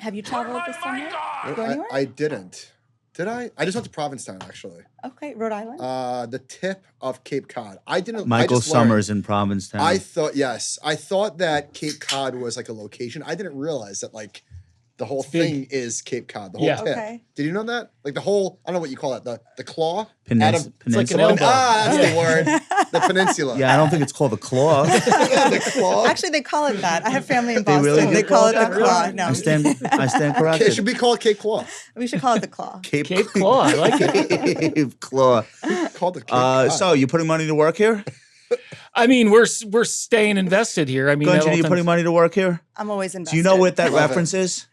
Have you traveled this summer? Go anywhere? I didn't. Did I? I just went to Provincetown, actually. Okay, Rhode Island? The tip of Cape Cod. I didn't. Michael I just Summers in Provincetown. I thought that Cape Cod was like a location. I didn't realize that like the whole thing is Cape Cod. The whole tip. Okay. Did you know that? Like the whole, I don't know what you call it, the claw? Peninsula. It's like an elbow. That's the word. The peninsula. Yeah, I don't think it's called the claw. The claw. Actually, they call it that. I have family in Boston. really They do call it call the it claw. that? No, I stand corrected. It should be called Cape Claw. we should call it the claw. Cape Claw, I like it. Cape Claw. Called the Cape Cod. So you putting money to work here? I mean, we're staying invested here. I mean, Gunjan, are you putting money to work here? I'm always invested. Do you know what that Love reference is?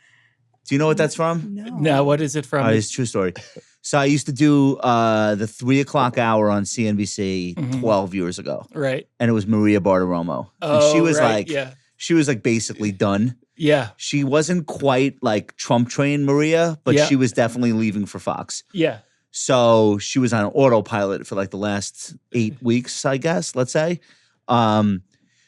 Do you know what that's from? No. No, what is it from? It's a true story. So I used to do the 3 o'clock hour on CNBC 12 years ago. Right. And it was Maria Bartiromo. And Oh, she was right, yeah. she was like basically done. Yeah. She wasn't quite like Trump trained Maria, but Yeah. she was definitely leaving for Fox. Yeah. So she was on autopilot for like the last 8 weeks, I guess, let's say.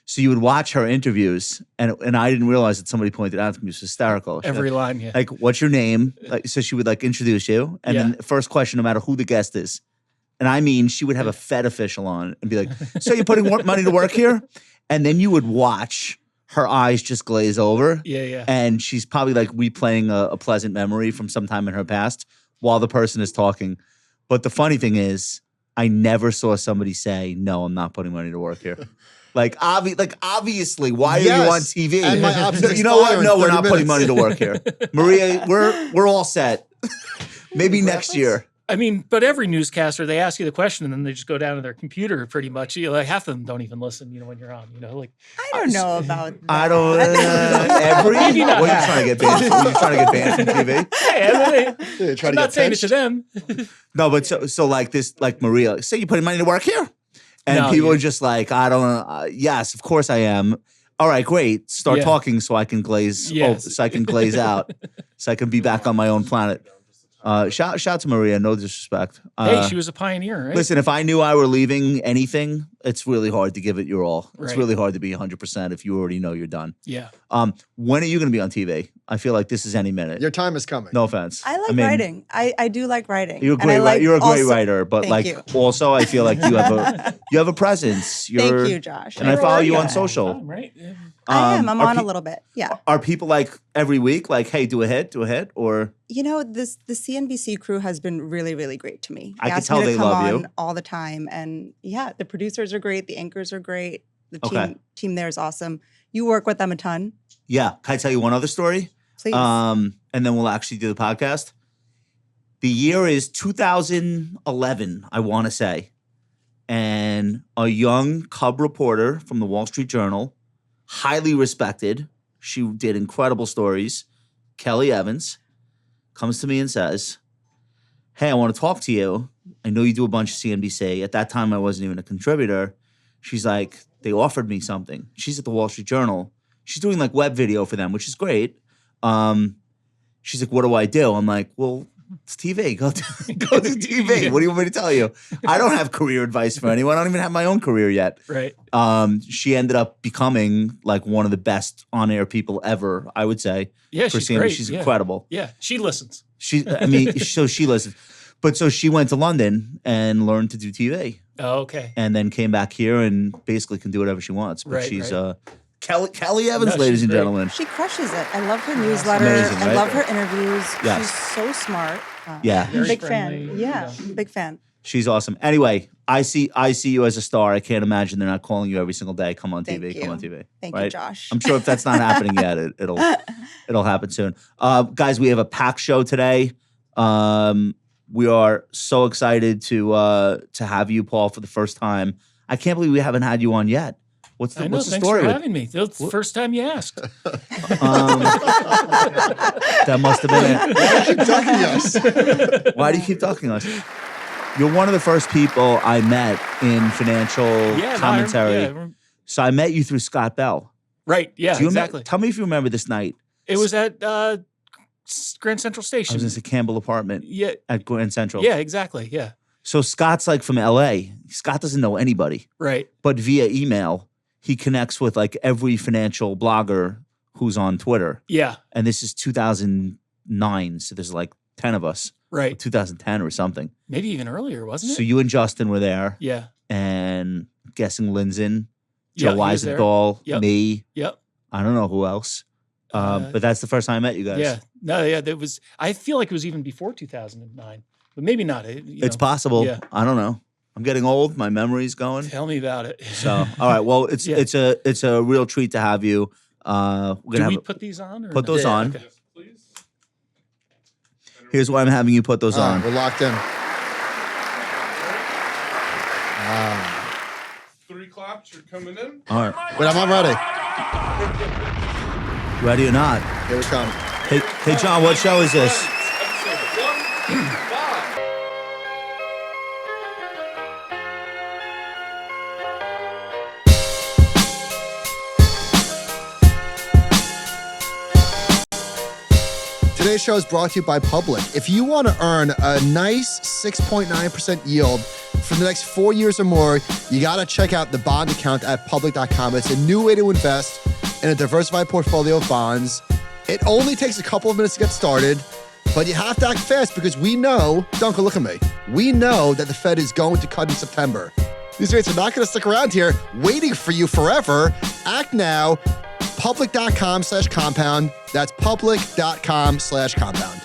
So you would watch her interviews, and I didn't realize that somebody pointed out to me. It was hysterical. Every line, yeah. Like, what's your name? Like, so she would like introduce you, and then first question, no matter who the guest is. And I mean, she would have a Fed official on and be like, so you're putting money to work here? And then you would watch her eyes just glaze over. Yeah, yeah. And she's probably like replaying a pleasant memory from some time in her past while the person is talking. But the funny thing is, I never saw somebody say, no, I'm not putting money to work here. Obviously, why are you on TV? And my options You know what? expire in No, we're 30 not putting minutes. money to work here. Maria, we're all set. Maybe next year. I mean, but every newscaster, they ask you the question and then they just go down to their computer pretty much. You know, like half of them don't even listen, you know, when you're on, you know, like. I don't know about that. I don't every. Maybe not. What are you trying to get banned? Are you trying to get banned from TV? Hey, Try I'm to not get saying it pinched. to them. No, but so like this, like Maria, say you're putting money to work here, and No, people yeah. are just like, I don't. Yes, of course I am. All right, great. Start Yeah. talking so I can glaze. Yes. So I can glaze out, so I can be back on my own planet. Shout to Maria. No disrespect. Hey, she was a pioneer, right? Listen, if I knew I were leaving anything, it's really hard to give it your all. It's Right. really hard to be 100% if you already know you're done. Yeah. When are you going to be on TV? I feel like this is any minute. Your time is coming. No offense. I like mean, writing. I do like writing. You're a And great I like you're a great also- writer, but Thank like you. also I feel like you have a presence. You're, Thank you, Josh. And I follow you on Yeah. social. Right? Yeah. I am. I'm are on a pe- little bit. Yeah. Are people like every week like, hey, do a hit, or You know, the CNBC crew has been really, really great to me. I can ask tell me to they come love on you. all the time. And yeah, the producers are great. The anchors are great. The Okay. team there is awesome. You work with them a ton. yeah? Can I tell you one other story? Please. And then we'll actually do the podcast. The year is 2011, I want to say. And a young cub reporter from the Wall Street Journal, highly respected, she did incredible stories, Kelly Evans, comes to me and says, hey, I want to talk to you. I know you do a bunch of CNBC. At that time, I wasn't even a contributor. She's like, they offered me something. She's at the Wall Street Journal. She's doing like web video for them, which is great. She's like, what do I do? I'm like, well, it's TV. Go do TV. What do you want me to tell you? I don't have career advice for anyone. I don't even have my own career yet. Right. She ended up becoming like one of the best on-air people ever, I would say. Yeah, for she's CNBC. great. She's Yeah. incredible. Yeah, she listens. So she listens. But so she went to London and learned to do TV. Oh, okay. And then came back here and basically can do whatever she wants. But Right, she's right. Kelly Evans, No, ladies she's and great. gentlemen. She crushes it. I love her newsletter. amazing, I right? love her interviews. Yes. She's so smart. Yeah. Very Big friendly, fan. Yeah, you know. big fan. She's awesome. Anyway, I see you as a star. I can't imagine they're not calling you every single day. Come on Thank TV. you. Come on TV. Thank you, right? Josh. I'm sure if that's not happening yet, it'll happen soon. Guys, we have a packed show today. We are so excited to have you, Paul, for the first time. I can't believe we haven't had you on yet. What's the I know. what's the Thanks story for with having me. That's the first time you asked. that must have been it. Keep ducking us. Why do you keep talking to us? You're one of the first people I met in financial Yeah, commentary. No, So I met you through Scott Bell. right. Yeah, Do you exactly. Tell me if you remember this night. It was at Grand Central I Station. was in the Campbell apartment Yeah. at Grand Central. Yeah, exactly. Yeah. So Scott's like from LA. Scott doesn't know anybody, Right. but via email, he connects with like every financial blogger who's on Twitter. Yeah. And this is 2009. So there's like 10 of us. Right. 2010 or something. Maybe even earlier, wasn't it? So you and Justin were there. Yeah. And I'm guessing Lindsay, Yeah, Joe he was there. Weisenthal, Yep. me. Yep. I don't know who else. But that's the first time I met you guys. Yeah. No, yeah. There was, I feel like it was even before 2009, but maybe not. It's possible. Yeah. I don't know. I'm getting old. My memory's going. Tell me about it. So, all right. Well, it's Yeah. it's a real treat to have you. We're gonna Do we have put these on? Or put no? those on. Okay. Here's why I'm having you put those on. We're locked in. 3 claps, you're coming in. All right. Wait, I'm ready. Ready or not? Here we come. Hey, John. What show is this? Episode 125. Today's show is brought to you by Public. If you want to earn a nice 6.9% yield for the next 4 years or more, you got to check out the bond account at public.com. It's a new way to invest in a diversified portfolio of bonds. It only takes a couple of minutes to get started, but you have to act fast because we know, Duncan, look at me. We know that the Fed is going to cut in September. These rates are not going to stick around here waiting for you forever. Act now. Public.com/compound. That's public.com/compound.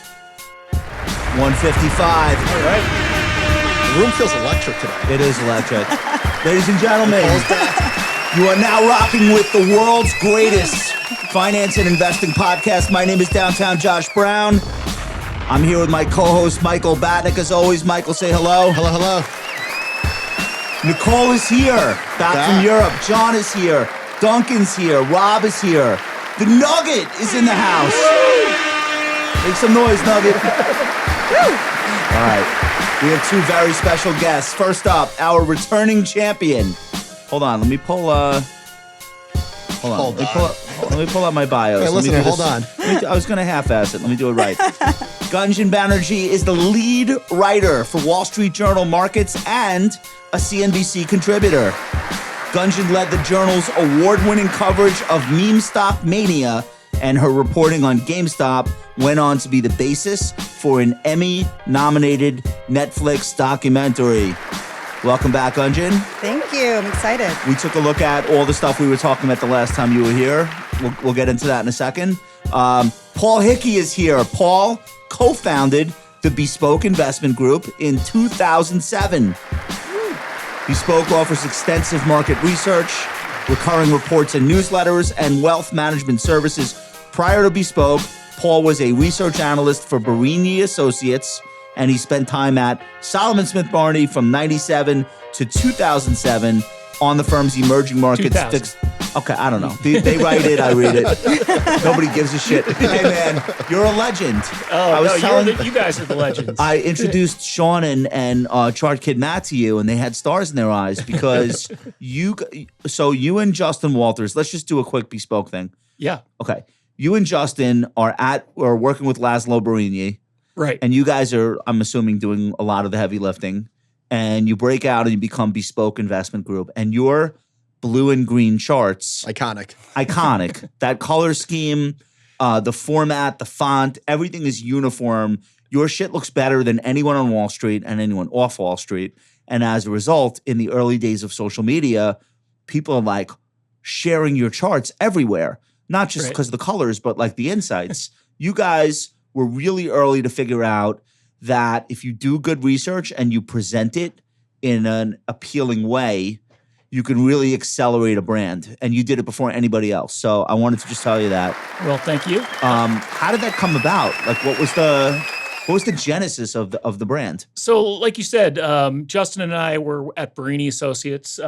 155. All right. The room feels electric today. It is electric. Ladies and gentlemen, Nicole's back. you are now rocking with the world's greatest finance and investing podcast. My name is Downtown Josh Brown. I'm here with my co-host, Michael Batnick. As always, Michael, say hello. Hello, hello. Nicole is here, back from Europe. John is here. Duncan's here. Rob is here. The Nugget is in the house. Make some noise, Nugget. All right. We have two very special guests. First up, our returning champion. Hold on. Let me pull Hold on. Let me pull out my bios. Hey, Let me listen, do hold this. on. I was going to half-ass it. Let me do it right. Gunjan Banerji is the lead writer for Wall Street Journal Markets and a CNBC contributor. Gunjan led the Journal's award-winning coverage of meme stock mania, and her reporting on GameStop went on to be the basis for an Emmy-nominated Netflix documentary. Welcome back, Gunjan. Thank you. I'm excited. We took a look at all the stuff we were talking about the last time you were here. We'll get into that in a second. Paul Hickey is here. Paul co-founded the Bespoke Investment Group in 2007. Bespoke offers extensive market research, recurring reports and newsletters, and wealth management services. Prior to Bespoke, Paul was a research analyst for Banerji Associates, and he spent time at Solomon Smith Barney from 97 to 2007 on the firm's emerging markets. 2000. Okay, I don't know. They write it, I read it. Nobody gives a shit. Hey, man, you're a legend. Oh, no, you guys are the legends. I introduced Sean and Chart Kid Matt to you, and they had stars in their eyes because you and Justin Walters, let's just do a quick Bespoke thing. Yeah. Okay. You and Justin are working with Laszlo Banerji, Right. and you guys are, I'm assuming, doing a lot of the heavy lifting, and you break out and you become Bespoke Investment Group, and your blue and green charts, iconic. That color scheme, the format, the font, everything is uniform. Your shit looks better than anyone on Wall Street and anyone off Wall Street. And as a result, in the early days of social media, people are like sharing your charts everywhere, not just because of the colors, but like the insights. You guys were really early to figure out that if you do good research and you present it in an appealing way, you can really accelerate a brand. And you did it before anybody else. So I wanted to just tell you that. Well, thank you. How did that come about? Like, what was the genesis of the brand? So, like you said, Justin and I were at Banerji Associates.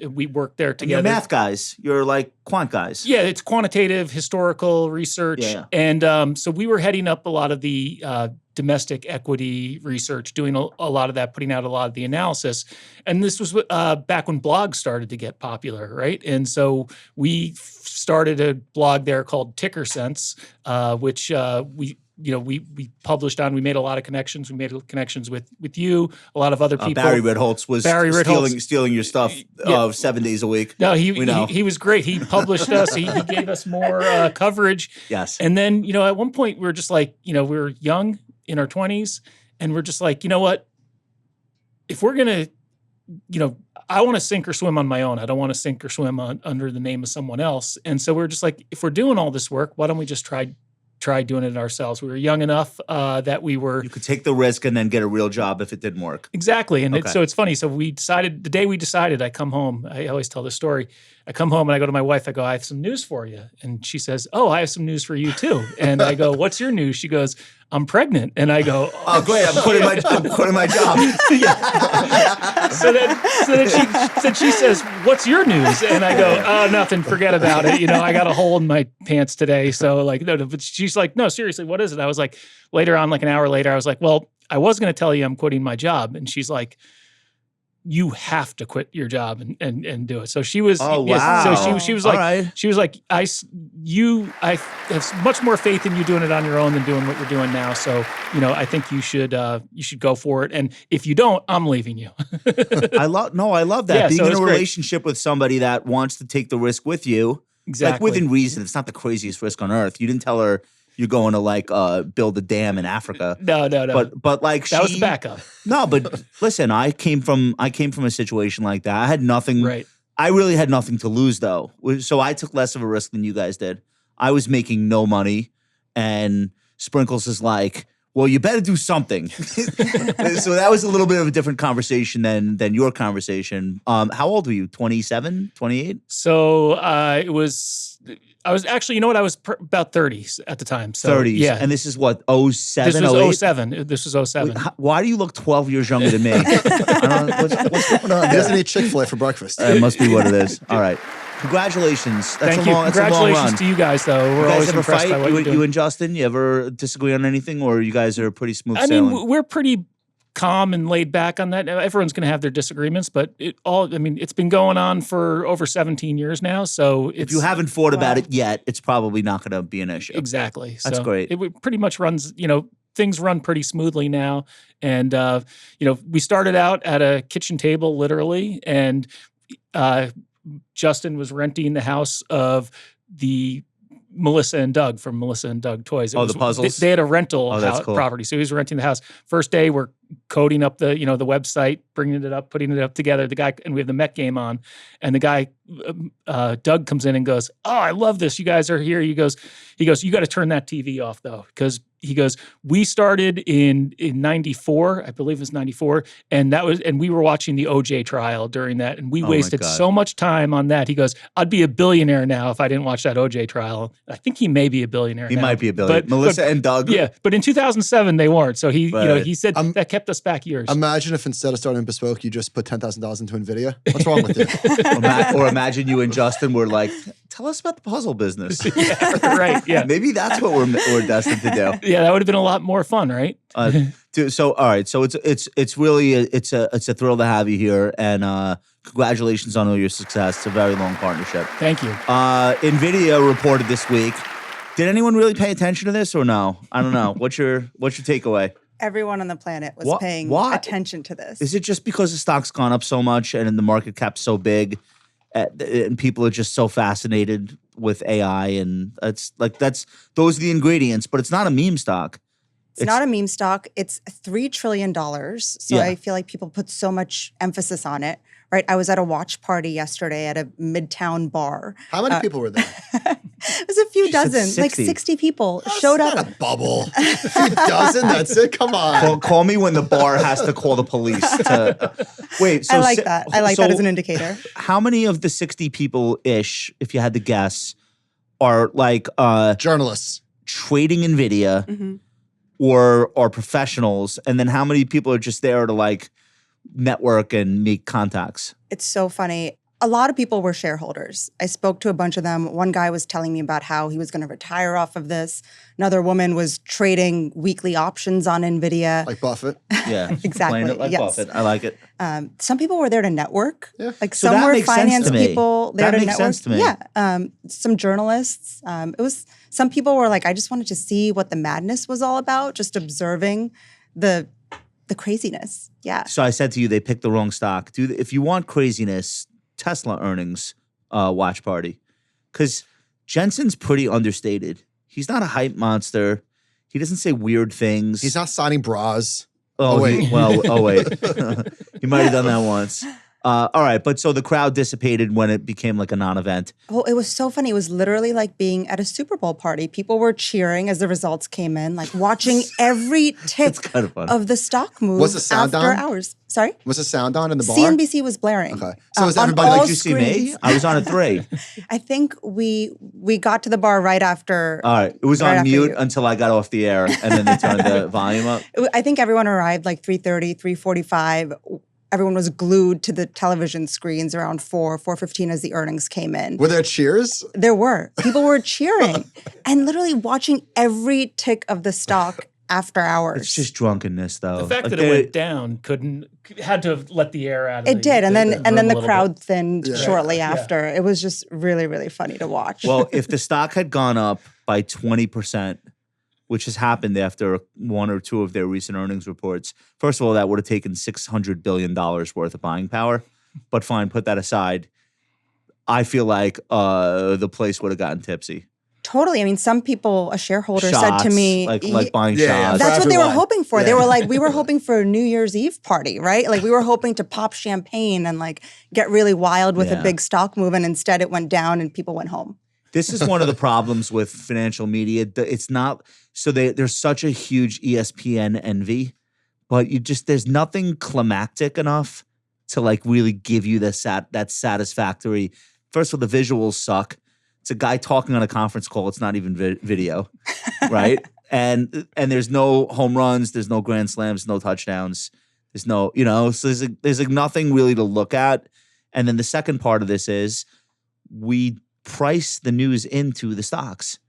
We worked there And together. you're math guys. You're like quant guys. Yeah, it's quantitative, historical research. Yeah. And so we were heading up a lot of the domestic equity research, doing a lot of that, putting out a lot of the analysis. And this was back when blogs started to get popular, right? And so we started a blog there called Ticker Sense, which we we published on. We made a lot of connections. We made connections with you, a lot of other people. Barry Ritholtz was stealing your stuff Yeah. 7 days a week. No, We know. he was great. He published us. He gave us more coverage. Yes. And then, at one point we were just like, we were young in our 20s, and we're just like, you know what? If we're going to, I want to sink or swim on my own. I don't want to sink or swim under the name of someone else. And so we're just like, if we're doing all this work, why don't we just try doing it ourselves? We were young enough that we were. You could take the risk and then get a real job if it didn't work. Exactly. And Okay. so it's funny. So the day we decided, I come home. I always tell this story. I come home and I go to my wife. I go, I have some news for you. And she says, oh, I have some news for you too. And I go, what's your news? She goes, I'm pregnant. And I go, Oh, great! I'm quitting my job. So then she says, what's your news? And I go, oh, nothing, forget about it. I got a hole in my pants today. So no, but she's like, no, seriously, what is it? I was like, later on, like an hour later, I was like, well, I was going to tell you I'm quitting my job. And she's like, you have to quit your job and do it. So she was, Oh, yes, wow. so she was like, All right. she was like, I have much more faith in you doing it on your own than doing what you're doing now. So, I think you should go for it. And if you don't, I'm leaving you. I love that. Yeah, Being so in a it's great. relationship with somebody that wants to take the risk with you, Exactly. like within reason. It's not the craziest risk on earth. You didn't tell her you're going to build a dam in Africa. No. But like that was the backup. No, but listen, I came from a situation like that. I had nothing. Right. I really had nothing to lose though. So I took less of a risk than you guys did. I was making no money, and Sprinkles is like, well, you better do something. So that was a little bit of a different conversation than your conversation. How old were you? 27, 28? So I was actually, I was about 30 at the time. So 30s. yeah. And this is what, 07, This was 08? 07. This was 07. Why do you look 12 years younger than me? I don't know. What's going on He there? doesn't eat Chick-fil-A for breakfast. It must be what it is. All right. Congratulations. That's Thank a you. long, Congratulations that's a long run. to you guys, though. You We're guys always ever impressed fight? by what you're doing. You and Justin, you ever disagree on anything, or you guys are pretty smooth I sailing? mean, we're pretty calm and laid back on that. Everyone's going to have their disagreements, but it's been going on for over 17 years now. So if you haven't thought about it yet, it's probably not going to be an issue. Exactly. That's so great. It pretty much runs, things run pretty smoothly now. And, we started out at a kitchen table, literally, and Justin was renting the house of the Melissa and Doug from Melissa and Doug Toys. The puzzles? They had a rental that's cool. property. So he was renting the house. First day, we're coding up the website, bringing it up, putting it up together. The guy, and we have the Met game on, and the guy, Doug, comes in and goes, "Oh, I love this. You guys are here." He goes, you got to turn that TV off though, because he goes, we started in 94, I believe it was 94, and we were watching the OJ trial during that, and we Oh my wasted God. so much time on that. He goes, I'd be a billionaire now if I didn't watch that OJ trial. I think he may be a billionaire. He now. might be a billionaire. Melissa and Doug? Yeah, but in 2007 they weren't. So he, Right. he said that kept us back years. Imagine if instead of starting Bespoke, you just put $10,000 into Nvidia. What's wrong with you? Or imagine you and Justin were like, tell us about the puzzle business. Right, yeah. Maybe that's what we're destined to do. Yeah, that would have been a lot more fun, right? So all right, so it's really it's a thrill to have you here, and congratulations on all your success. It's a very long partnership. Thank you. Nvidia reported this week. Did anyone really pay attention to this or no? I don't know. What's your takeaway? Everyone on the planet was paying Why? attention to this. Is it just because the stock's gone up so much and the market cap's so big, and people are just so fascinated with AI, and those are the ingredients, but it's not a meme stock. It's not a meme stock. It's $3 trillion. So Yeah. I feel like people put so much emphasis on it, right? I was at a watch party yesterday at a Midtown bar. How many people were there? It was a few She said dozen, 60. like 60 people showed That's up. not a bubble. A few dozen, that's it? Come on. Call me when the bar has to call the police. Wait, so I like that. I like that as an indicator. How many of the 60 people-ish, if you had to guess, are like Journalists. trading Nvidia Mm-hmm. or are professionals? And then how many people are just there to like network and make contacts? It's so funny. a lot of people were shareholders. I spoke to a bunch of them. One guy was telling me about how he was going to retire off of this. Another woman was trading weekly options on Nvidia. Like Buffett. Yeah. Exactly, Playing it like yes. Buffett. I like it. Some people were there to network. Yeah. Like So some that were makes sense finance to me. people there That to makes network. sense to me. Yeah. Some journalists. It was some people were like, I just wanted to see what the madness was all about, just observing the craziness. Yeah. So I said to you, they picked the wrong stock. If you want craziness, Tesla earnings watch party. Because Jensen's pretty understated. He's not a hype monster. He doesn't say weird things. He's not signing bras. Oh, wait. wait. He might have done that once. All right. But so the crowd dissipated when it became like a non-event. Oh, it was so funny. It was literally like being at a Super Bowl party. People were cheering as the results came in, like watching every tick kind of fun. of the stock move Was the sound after on? hours. Sorry? Was the sound on in the bar? CNBC was blaring. Okay. So is on everybody all like, Did you see me? screens. I was on at 3. I think we got to the bar right after. All right. It was Right on after mute you. until I got off the air, and then they turned the volume up. I think everyone arrived like 3:30, 3:45. Everyone was glued to the television screens around 4:15 as the earnings came in. Were there cheers? There were. People were cheering and literally watching every tick of the stock after hours. It's just drunkenness, though. The fact Like, that it went down had to have let the air out of It did, and then room a the little crowd thinned Yeah. shortly after. It was just really, really funny to watch. Well, if the stock had gone up by 20%, which has happened after one or two of their recent earnings reports, first of all, that would have taken $600 billion worth of buying power. But fine, put that aside. I feel like the place would have gotten tipsy. Totally. I mean, some people, a shareholder said to Shots, me, like buying Yeah, yeah. shots. that's what they were everyone. hoping for. They Yeah. were like, we were hoping for a New Year's Eve party, right? Like we were hoping to pop champagne and like get really wild with Yeah. a big stock move. And instead it went down and people went home. This is one of the problems with financial media. It's not so there's such a huge ESPN envy, but there's nothing climactic enough to like really give you that satisfactory. First of all, the visuals suck. It's a guy talking on a conference call. It's not even video, right? And there's no home runs. There's no grand slams. No touchdowns. There's no So there's like nothing really to look at. And then the second part of this is we price the news into the stocks.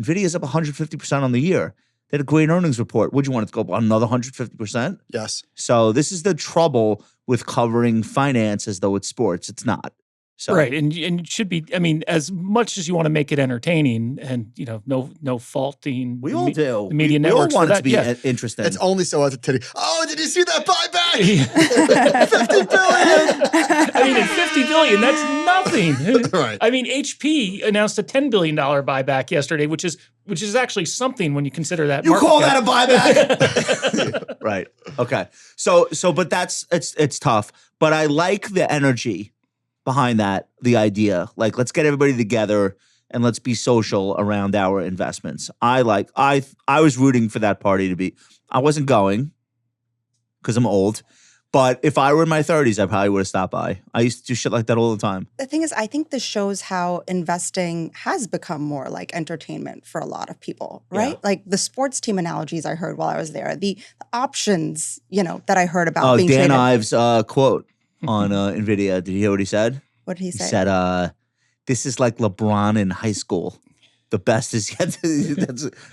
Nvidia's up 150% on the year. They had a great earnings report. Would you want it to go up another 150%? Yes. So this is the trouble with covering finance as though it's sports. It's not. So Right, and it should be. I mean, as much as you want to make it entertaining, and no faulting. we all do. the media we all networks for want it to that, be yeah. interesting. It's only so entertaining. Oh, did you see that buyback? 50 billion. I mean, at $50 billion, that's nothing. Right. I mean, HP announced a $10 billion buyback yesterday, which is actually something when you consider that. You market call cap. that a buyback? Right. Okay. So, but it's tough. But I like the energy behind that, the idea. Like, let's get everybody together and let's be social around our investments. I was rooting for that party to be. I wasn't going because I'm old. But if I were in my 30s, I probably would have stopped by. I used to do shit like that all the time. The thing is, I think this shows how investing has become more like entertainment for a lot of people, right? Yeah. Like the sports team analogies I heard while I was there, the options, that I heard about Oh, being Dan traded. Ives' quote on Nvidia. Did you hear what he said? What did he He say? said, this is like LeBron in high school. The best is yet to,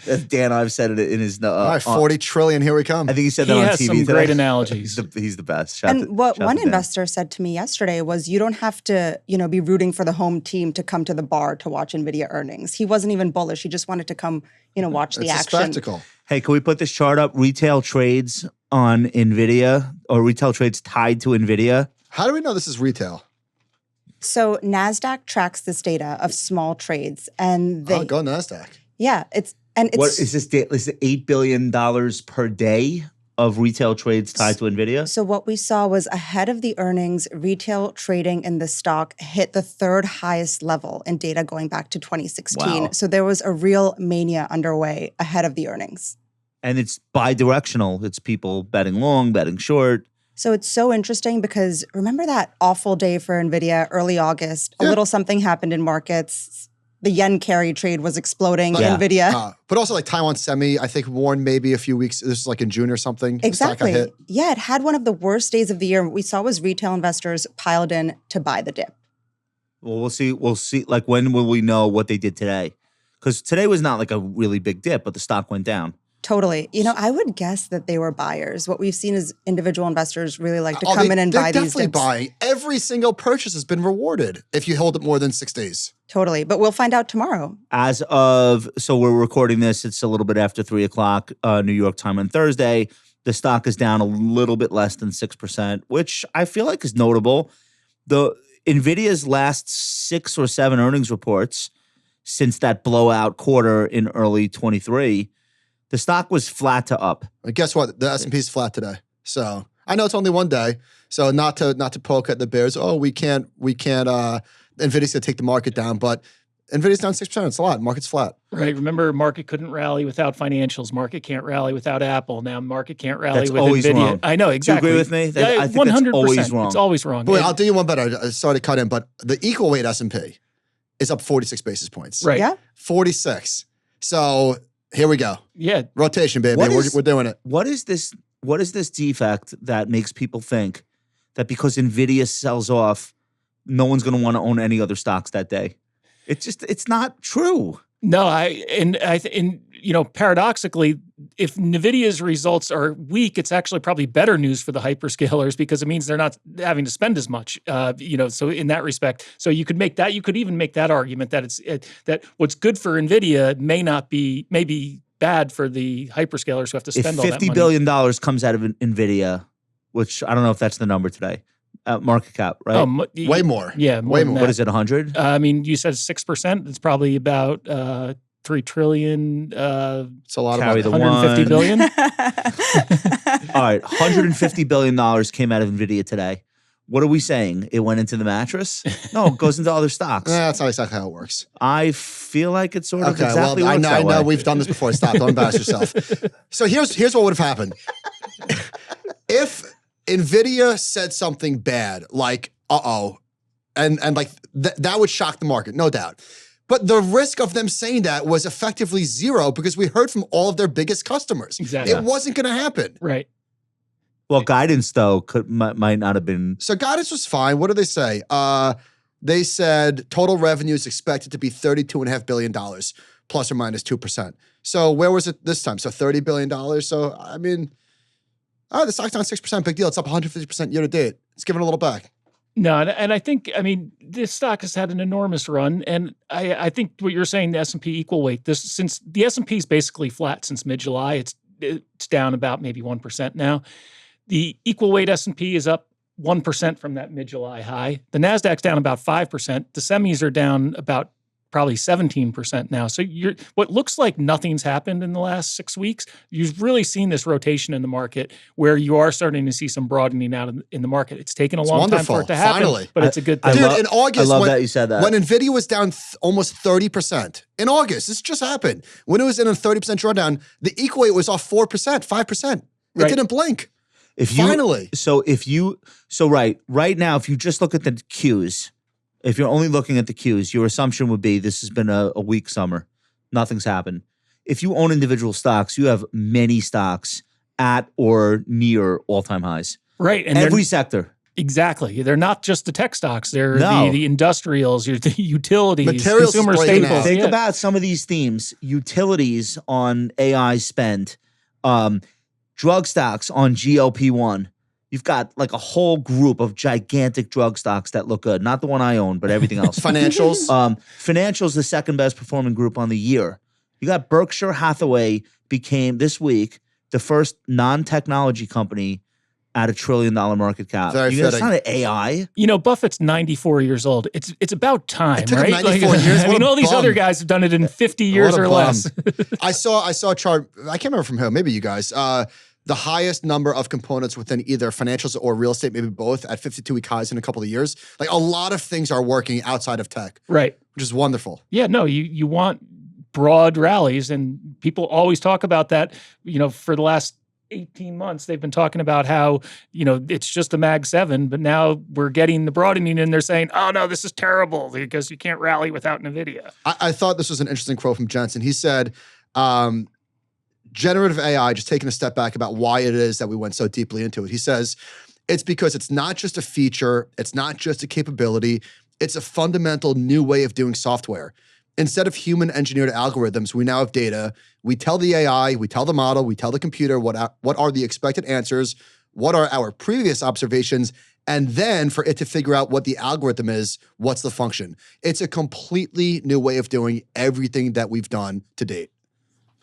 that's Dan Ives said it in his All right, 40 trillion, here we come. I think he said He that on has TV some today. great analogies. He's the best. And what one Dan. investor said to me yesterday was, you don't have to, be rooting for the home team to come to the bar to watch Nvidia earnings. He wasn't even bullish. He just wanted to come, watch the It's a action. spectacle. Hey, can we put this chart up? Retail trades on Nvidia or retail trades tied to Nvidia. How do we know this is retail? So NASDAQ tracks this data of small trades, and they, Oh, go NASDAQ. yeah, it's What is this? Is it $8 billion per day of retail trades tied to Nvidia? So what we saw was ahead of the earnings, retail trading in the stock hit the third highest level in data going back to 2016. Wow. So there was a real mania underway ahead of the earnings. And it's bi-directional. It's people betting long, betting short. So it's so interesting because remember that awful day for Nvidia, early August, a little something happened in markets. The yen carry trade was exploding. Yeah. Nvidia. But also like Taiwan Semi, I think warned maybe a few weeks, this is like in June or something. the stock got Exactly. hit. Yeah, it had one of the worst days of the year. What we saw was retail investors piled in to buy the dip. Well, we'll see. We'll see. Like, when will we know what they did today? Because today was not like a really big dip, but the stock went down. Totally. I would guess that they were buyers. What we've seen is individual investors really like to come in and buy these dips. They're definitely buying. Every single purchase has been rewarded if you hold it more than 6 days. Totally. But we'll find out tomorrow. So we're recording this. It's a little bit after 3:00 New York time on Thursday. The stock is down a little bit less than 6%, which I feel like is notable. The Nvidia's last 6 or 7 earnings reports since that blowout quarter in early 23, the stock was flat to up. But guess what? The S&P is flat today. So I know it's only one day. So not to poke at the bears. Oh, we can't. Nvidia's gonna take the market down, but Nvidia's down 6%. It's a lot. Market's flat. Right. Remember, market couldn't rally without financials. Market can't rally without Apple. Now market can't rally That's with always Nvidia. wrong. I know, exactly. Do you agree with me? I think 100%. that's always wrong. It's always wrong. But wait, I'll do you one better. Sorry to cut in, but the equal weight S&P is up 46 basis points. Right. Yeah. 46. So here we go. Yeah. Rotation, baby. We're doing it. What is this defect that makes people think that because Nvidia sells off, no one's going to want to own any other stocks that day? It's not true. No, paradoxically, if Nvidia's results are weak, it's actually probably better news for the hyperscalers because it means they're not having to spend as much. So in that respect, so you could make that. You could even make that argument that that what's good for Nvidia may be bad for the hyperscalers who have to spend all that money. If $50 billion comes out of Nvidia, which I don't know if that's the number today. Market cap, right? Way more. Yeah, way more. What is it, 100? You said 6%. It's probably about $3 trillion. It's a lot of Carry money. the 150 one. billion. All right, $150 billion came out of Nvidia today. What are we saying? It went into the mattress? No, it goes into other stocks. That's not exactly how it works. I feel like it's sort of Okay, exactly well, works I that know way. we've done this before. Stop. Don't embarrass yourself. So here's what would have happened. If Nvidia said something bad, like and like that would shock the market, no doubt. But the risk of them saying that was effectively zero because we heard from all of their biggest customers. Exactly. It wasn't going to happen. Right. Well, guidance though might not have been. So guidance was fine. What did they say? They said total revenue is expected to be $32.5 billion, plus or minus 2%. So where was it this time? So $30 billion. So I mean, the stock's down 6%, big deal. It's up 150% year to date. It's giving a little back. No, and I think, this stock has had an enormous run, and I think what you're saying, the S&P equal weight, since the S&P is basically flat since mid-July, it's down about maybe 1% now. The equal weight S&P is up 1% from that mid-July high. The NASDAQ's down about 5%. The semis are down about probably 17% now. So what looks like nothing's happened in the last 6 weeks, you've really seen this rotation in the market where you are starting to see some broadening out in the market. It's taken a long time for it to happen, finally. But it's a good thing. Dude, in August, I love that you said that. When Nvidia was down almost 30%, in August, this just happened. When it was in a 30% drawdown, the equal weight was off 4%, 5%. It Right. didn't blink. Right now, if you just look at the Qs, if you're only looking at the Qs, your assumption would be this has been a weak summer. Nothing's happened. If you own individual stocks, you have many stocks at or near all-time highs. Right. And every sector. Exactly. They're not just the tech stocks. They're No. the industrials, the utilities, Materials consumer is breaking staples. out. Think Yeah. about some of these themes. Utilities on AI spend. Drug stocks on GLP-1. You've got like a whole group of gigantic drug stocks that look good. Not the one I own, but everything else. Financials. Financials, the second best performing group on the year. You got Berkshire Hathaway became this week the first non-technology company at $1 trillion market cap. Very It's fitting. not an AI. Buffett's 94 years old. It's about time, It took him right? 94 years. What a all these bum. other guys have done it in 50 years What a or bum. less. I saw a chart. I can't remember from who. Maybe you guys. The highest number of components within either financials or real estate, maybe both, at 52-week highs in a couple of years. Like a lot of things are working outside of tech, Right. which is wonderful. Yeah, no, you want broad rallies, and people always talk about that. For the last 18 months, they've been talking about how, it's just a Mag 7, but now we're getting the broadening and they're saying, oh no, this is terrible because you can't rally without NVIDIA. I thought this was an interesting quote from Jensen. He said, generative AI, just taking a step back about why it is that we went so deeply into it. He says, it's because it's not just a feature, it's not just a capability, It's a fundamental new way of doing software. Instead of human engineered algorithms, we now have data. We tell the AI, we tell the model, we tell the computer what are the expected answers, what are our previous observations, and then for it to figure out what the algorithm is, what's the function. It's a completely new way of doing everything that we've done to date.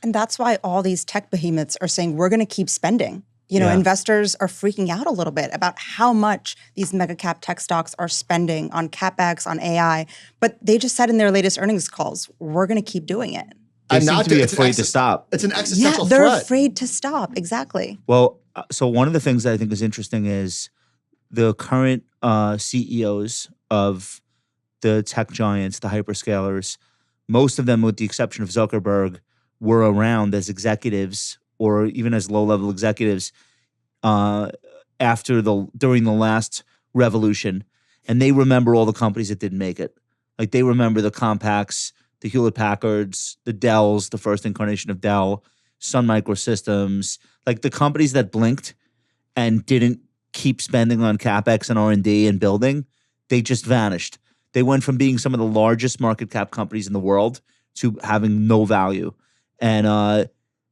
And that's why all these tech behemoths are saying we're going to keep spending. You know, investors are freaking out a little bit about how much these mega cap tech stocks are spending on CapEx, on AI. But they just said in their latest earnings calls, we're going to keep doing it. They seem to be afraid to stop. It's an existential they're threat. afraid to stop. Exactly. Well, so one of the things that I think is interesting is the current CEOs of the tech giants, the hyperscalers, most of them, with the exception of Zuckerberg, were around as executives or even as low-level executives during the last revolution, and they remember all the companies that didn't make it. Like they remember the Compaqs, the Hewlett-Packards, the Dells, the first incarnation of Dell, Sun Microsystems, like the companies that blinked and didn't keep spending on CapEx and R&D and building, they just vanished. They went from being some of the largest market cap companies in the world to having no value. And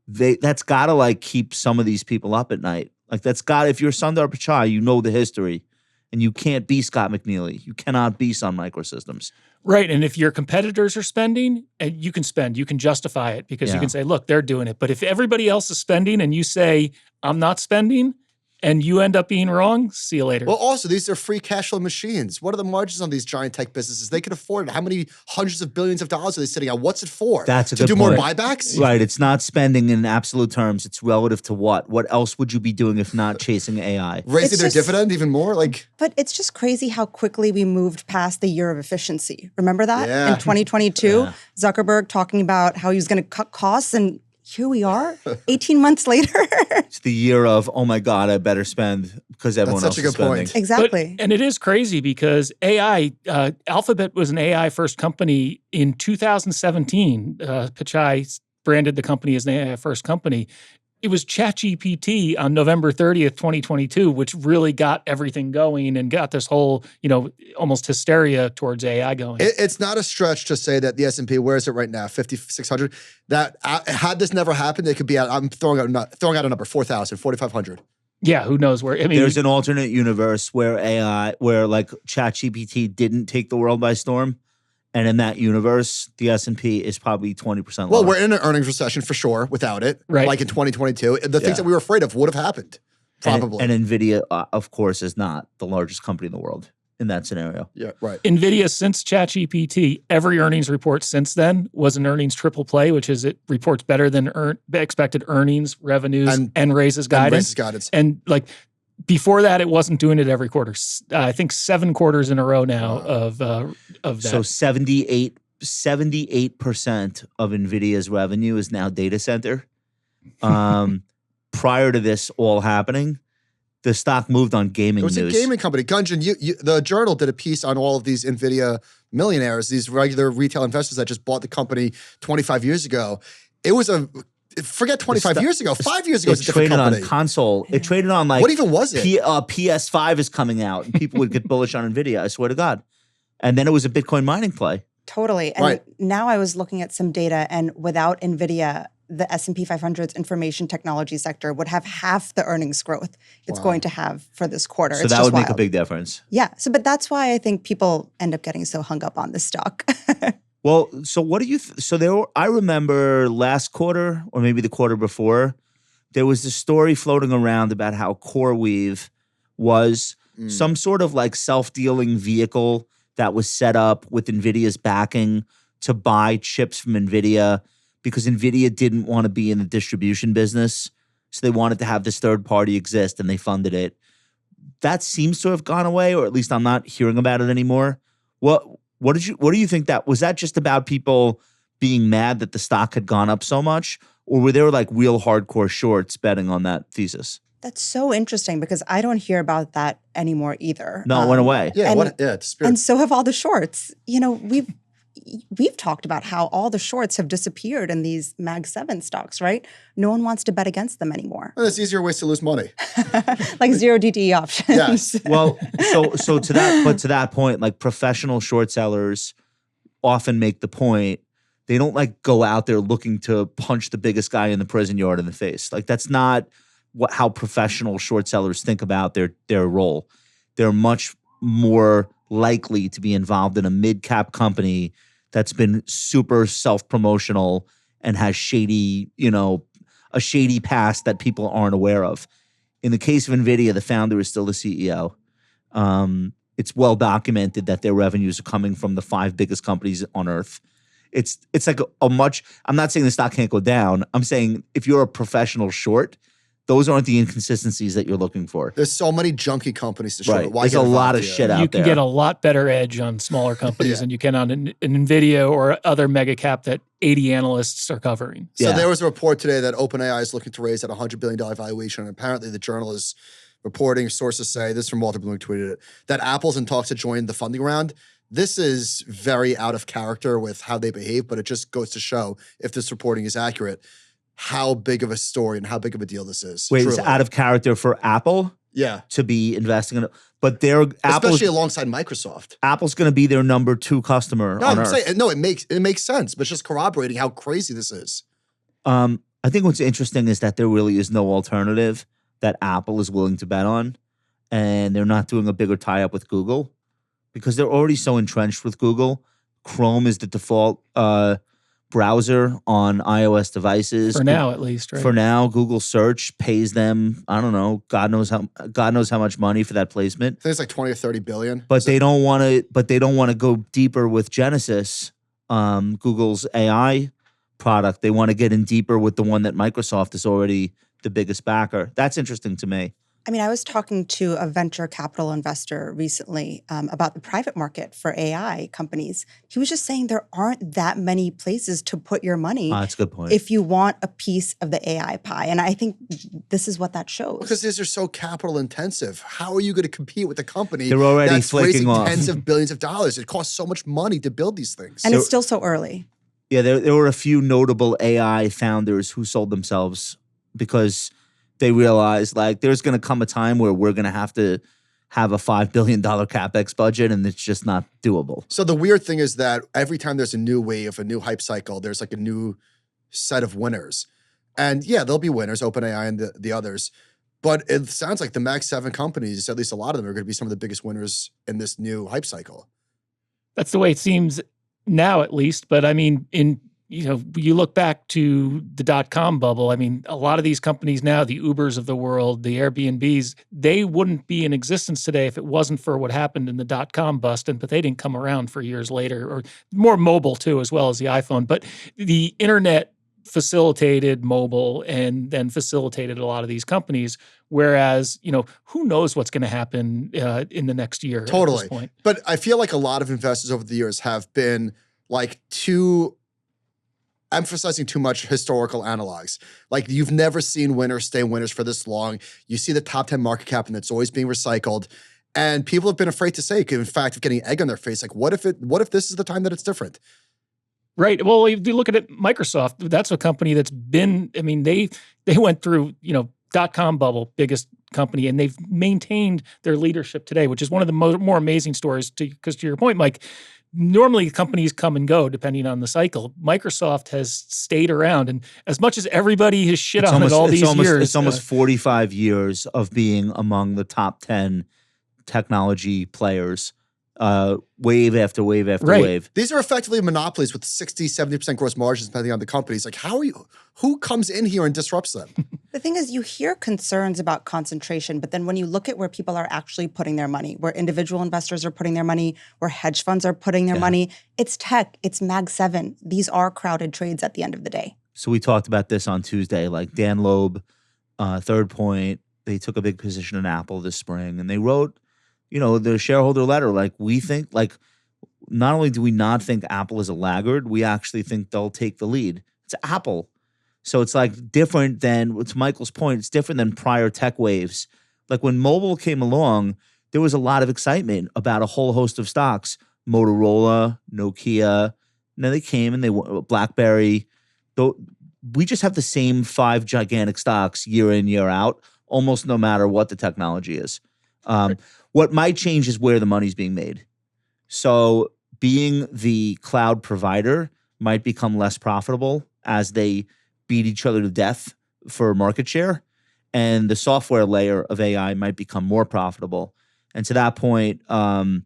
that's got to like keep some of these people up at night. Like that's got, if you're Sundar Pichai, you know the history, and you can't be Scott McNealy. You cannot be Sun Microsystems. Right. And if your competitors are spending, and you can spend, you can justify it because you can say, look, they're doing it. But if everybody else is spending and you say, I'm not spending, and you end up being wrong, see you later. Well, also, these are free cash flow machines. What are the margins on these giant tech businesses? They can afford it. How many hundreds of billions of dollars are they sitting on? What's it for? That's a to good do point. more buybacks? Right. It's not spending in absolute terms. It's relative to what? What else would you be doing if not chasing AI? Raising their dividend even more? But it's just crazy how quickly we moved past the year of efficiency. Remember that? Yeah. In 2022, Zuckerberg talking about how he was going to cut costs, and here we are, 18 months later. It's the year of, oh my God, I better spend because everyone else is spending. Point. Exactly. And it is crazy because AI, Alphabet was an AI first company in 2017. Pichai branded the company as an AI first company. It was ChatGPT on November 30th, 2022, which really got everything going and got this whole, almost hysteria towards AI going. It's not a stretch to say that the S&P, where is it right now? 5,600. That had this never happened, it could be. I'm throwing out a number: 4,000, 4,500. Yeah, who knows where? I mean, there's an alternate universe where like ChatGPT didn't take the world by storm. And in that universe, the S&P is probably 20% lower. Well, we're in an earnings recession for sure without it. Right. Like in 2022. The things that we were afraid of would have happened. Probably. And Nvidia, of course, is not the largest company in the world in that scenario. Yeah, right. Nvidia, since ChatGPT, every earnings report since then was an earnings triple play, which is it reports better than expected earnings, revenues, and raises guidance. And like before that, it wasn't doing it every quarter. I think 7 quarters in a row now of that. So 78% of NVIDIA's revenue is now data center. Prior to this all happening, the stock moved on gaming news. It was a gaming company. Gunjan, the Journal did a piece on all of these NVIDIA millionaires, these regular retail investors that just bought the company 25 years ago. It was forget 25 years ago. 5 years ago, it was a different company. It traded on console. It traded on like... What even was it? PS5 is coming out, and people would get bullish on NVIDIA, I swear to God. And then it was a Bitcoin mining play. Totally. And now I was looking at some data, and without NVIDIA, the S&P 500's information technology sector would have half the earnings growth it's going to have for this quarter. So that would make a big difference. Yeah. But that's why I think people end up getting so hung up on this stock. Well, so what do you? I remember last quarter, or maybe the quarter before, there was this story floating around about how CoreWeave was some sort of like self-dealing vehicle that was set up with NVIDIA's backing to buy chips from NVIDIA because NVIDIA didn't want to be in the distribution business, so they wanted to have this third party exist, and they funded it. That seems to have gone away, or at least I'm not hearing about it anymore. What do you think was that just about people being mad that the stock had gone up so much, or were there like real hardcore shorts betting on that thesis? That's so interesting because I don't hear about that anymore either. No, it went away. Yeah, it disappeared. And so have all the shorts. we've talked about how all the shorts have disappeared in these Mag 7 stocks, right? No one wants to bet against them anymore. Well, there's easier ways to lose money. Like zero DTE options. Yes. Well, so to that point, like professional short sellers often make the point, they don't like go out there looking to punch the biggest guy in the prison yard in the face. Like that's not how professional short sellers think about their role. They're much more likely to be involved in a mid-cap company that's been super self-promotional and has shady, a shady past that people aren't aware of. In the case of Nvidia, the founder is still the CEO. It's well documented that their revenues are coming from the 5 biggest companies on earth. It's like I'm not saying the stock can't go down. I'm saying if you're a professional short, those aren't the inconsistencies that you're looking for. There's so many junky companies to short. Right. Why There's get a involved lot of here? shit out there. You can get a lot better edge on smaller companies than you can on an Nvidia or other mega cap that 80 analysts are covering. So there was a report today that OpenAI is looking to raise at a $100 billion valuation. And apparently the journal is reporting, sources say, this is from Walter Bloom tweeted it, that Apple's in talks to join the funding round. This is very out of character with how they behave, but it just goes to show, if this reporting is accurate, how big of a story and how big of a deal this is. Wait, truly. it's out of character for Apple to be investing in it. But especially alongside Microsoft. Apple's going to be their number 2 customer on Earth. It makes sense, but it's just corroborating how crazy this is. I think what's interesting is that there really is no alternative that Apple is willing to bet on, and they're not doing a bigger tie-up with Google because they're already so entrenched with Google. Chrome is the default browser on iOS devices. For now, at least, right? For now, Google Search pays them, I don't know, God knows how much money for that placement. I think it's like 20 or 30 billion. But they don't want to go deeper with Genesis, Google's AI product. They want to get in deeper with the one that Microsoft is already the biggest backer. That's interesting to me. I mean, I was talking to a venture capital investor recently about the private market for AI companies. He was just saying there aren't that many places to put your money. That's a good point. If you want a piece of the AI pie. And I think this is what that shows. Because these are so capital intensive. How are you going to compete with a company They're already that's flaking raising off tens of billions of dollars? It costs so much money to build these things. And it's still so early. Yeah, there were a few notable AI founders who sold themselves because they realized like there's going to come a time where we're going to have a $5 billion CapEx budget and it's just not doable. So the weird thing is that every time there's a new wave, a new hype cycle, there's like a new set of winners. And yeah, there'll be winners, OpenAI and the others. But it sounds like the Mag 7 companies, at least a lot of them, are going to be some of the biggest winners in this new hype cycle. That's the way it seems now, at least. But I mean, you look back to the .com bubble. I mean, a lot of these companies now, the Ubers of the world, the Airbnbs, they wouldn't be in existence today if it wasn't for what happened in the .com bust. But they didn't come around for years later, or more mobile too, as well as the iPhone. But the internet facilitated mobile and then facilitated a lot of these companies. Whereas, who knows what's going to happen in the next year Totally. at this point. But I feel like a lot of investors over the years have been like emphasizing too much historical analogs. Like you've never seen winners stay winners for this long. You see the top 10 market cap and it's always being recycled. And people have been afraid to say, in fact, of getting egg on their face. Like, what if this is the time that it's different? Right. Well, if you look at it, Microsoft, that's a company that's been, I mean, they went through, .com bubble, biggest company, and they've maintained their leadership today, which is one of the more amazing stories because to your point, Mike, normally companies come and go depending on the cycle. Microsoft has stayed around, and as much as everybody has shit on it all these years. It's almost 45 years of being among the top 10 technology players, wave after wave after wave. These are effectively monopolies with 60, 70% gross margins depending on the companies. Like who comes in here and disrupts them? The thing is, you hear concerns about concentration, but then when you look at where people are actually putting their money, where individual investors are putting their money, where hedge funds are putting their money, it's tech, it's Mag 7. These are crowded trades at the end of the day. So we talked about this on Tuesday, like Dan Loeb, Third Point, they took a big position in Apple this spring and they wrote, the shareholder letter, like we think, like not only do we not think Apple is a laggard, we actually think they'll take the lead. It's Apple. So it's like different than, to Michael's point, it's different than prior tech waves. Like when mobile came along, there was a lot of excitement about a whole host of stocks, Motorola, Nokia, And then they came and BlackBerry. We just have the same 5 gigantic stocks year in, year out, almost no matter what the technology is. What might change is where the money's being made. So being the cloud provider might become less profitable as they beat each other to death for market share. And the software layer of AI might become more profitable. And to that point, on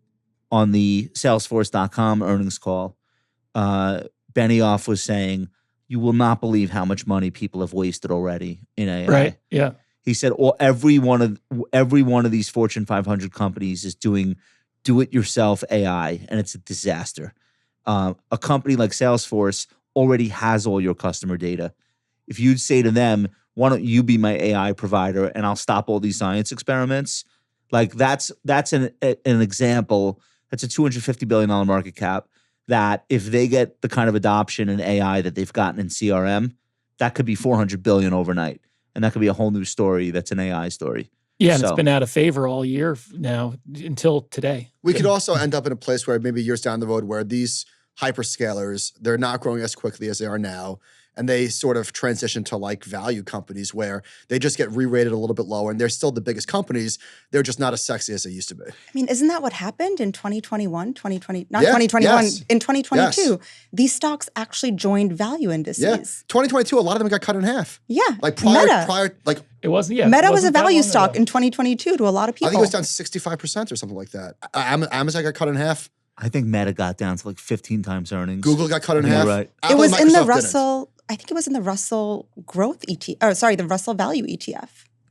the Salesforce.com earnings call, Benioff was saying, you will not believe how much money people have wasted already in AI. Right. Yeah. He said, every one of these Fortune 500 companies is doing do-it-yourself AI, and it's a disaster. A company like Salesforce already has all your customer data. If you'd say to them, why don't you be my AI provider and I'll stop all these science experiments? Like that's an example. That's a $250 billion market cap that if they get the kind of adoption in AI that they've gotten in CRM, that could be $400 billion overnight. And that could be a whole new story that's an AI story. Yeah, and it's been out of favor all year now until today. We could also end up in a place where maybe years down the road where these hyperscalers, they're not growing as quickly as they are now. And they sort of transition to like value companies where they just get re-rated a little bit lower and they're still the biggest companies. They're just not as sexy as they used to be. I mean, isn't that what happened in 2021, 2020, not Yeah, 2021, yes. in 2022? Yes. These stocks actually joined value indices. Yeah. 2022, a lot of them got cut in half. Yeah. Like Meta. like It wasn't, yeah. Meta it was a wasn't that value long stock ago. in 2022 to a lot of people. I think it was down 65% or something like that. Amazon got cut in half. I think Meta got down to like 15 times earnings. Google got cut in You're half. right. It was Apple and in the Microsoft didn't. Russell, I think it was in the Russell growth ETF, the Russell value ETF.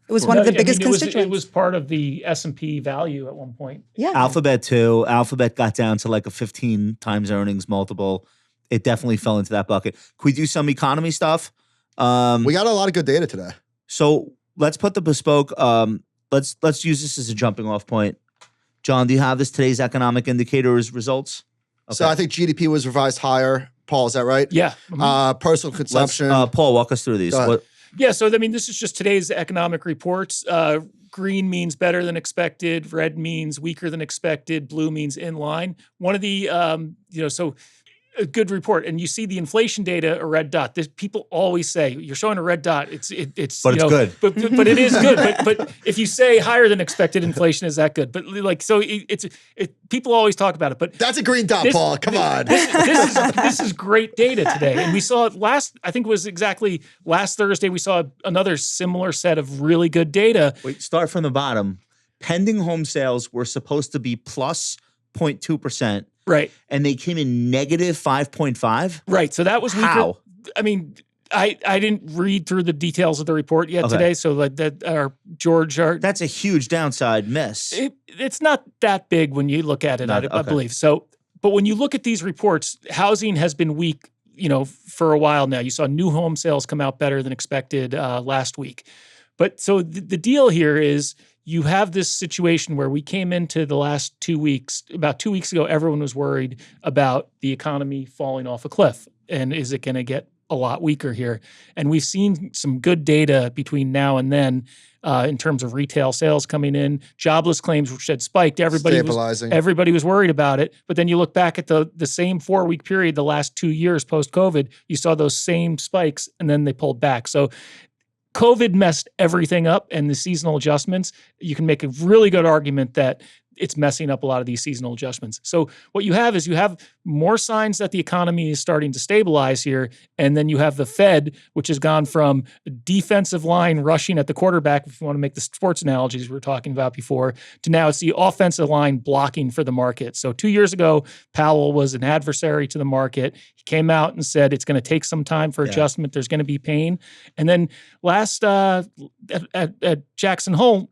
It was one of the biggest constituents. It was part of the S&P value at one point. Yeah. Alphabet too. Alphabet got down to like a 15 times earnings multiple. It definitely fell into that bucket. Can we do some economy stuff? We got a lot of good data today. So let's put the bespoke. Let's use this as a jumping off point. John, do you have today's economic indicators results? So I think GDP was revised higher. Paul, is that right? Yeah. Personal consumption. Paul, walk us through these. Go ahead. Yeah, so I mean, this is just today's economic reports. Green means better than expected. Red means weaker than expected. Blue means in line. One of the, so a good report. And you see the inflation data, a red dot. People always say, you're showing a red dot. It's But it's good. But it is good. But if you say higher than expected inflation, is that good? But like, so people always talk about it. But That's a green dot, Paul. Come on. this is great data today. And we saw it I think it was exactly last Thursday, we saw another similar set of really good data. Wait, start from the bottom. Pending home sales were supposed to be plus 0.2%. Right. And they came in negative 5.5. Right. So that was weaker. How? I mean, I didn't read through the details of the report yet today. So like that, George, That's a huge downside miss. it's not that big when you look at it, I believe. So, but when you look at these reports, housing has been weak, for a while now. You saw new home sales come out better than expected last week. But so the deal here is you have this situation where we came into the last 2 weeks, about 2 weeks ago, everyone was worried about the economy falling off a cliff. And is it going to get a lot weaker here? And we've seen some good data between now and then in terms of retail sales coming in, jobless claims, which had spiked. Everybody was worried about it. But then you look back at the same 4-week period, the last 2 years post-COVID, you saw those same spikes and then they pulled back. So COVID messed everything up, and the seasonal adjustments, you can make a really good argument that it's messing up a lot of these seasonal adjustments. So what you have is you have more signs that the economy is starting to stabilize here, and then you have the Fed, which has gone from a defensive line rushing at the quarterback, if you want to make the sports analogies we were talking about before, to now it's the offensive line blocking for the market. So 2 years ago, Powell was an adversary to the market. He came out and said it's going to take some time for adjustment. There's going to be pain. And then last at Jackson Hole,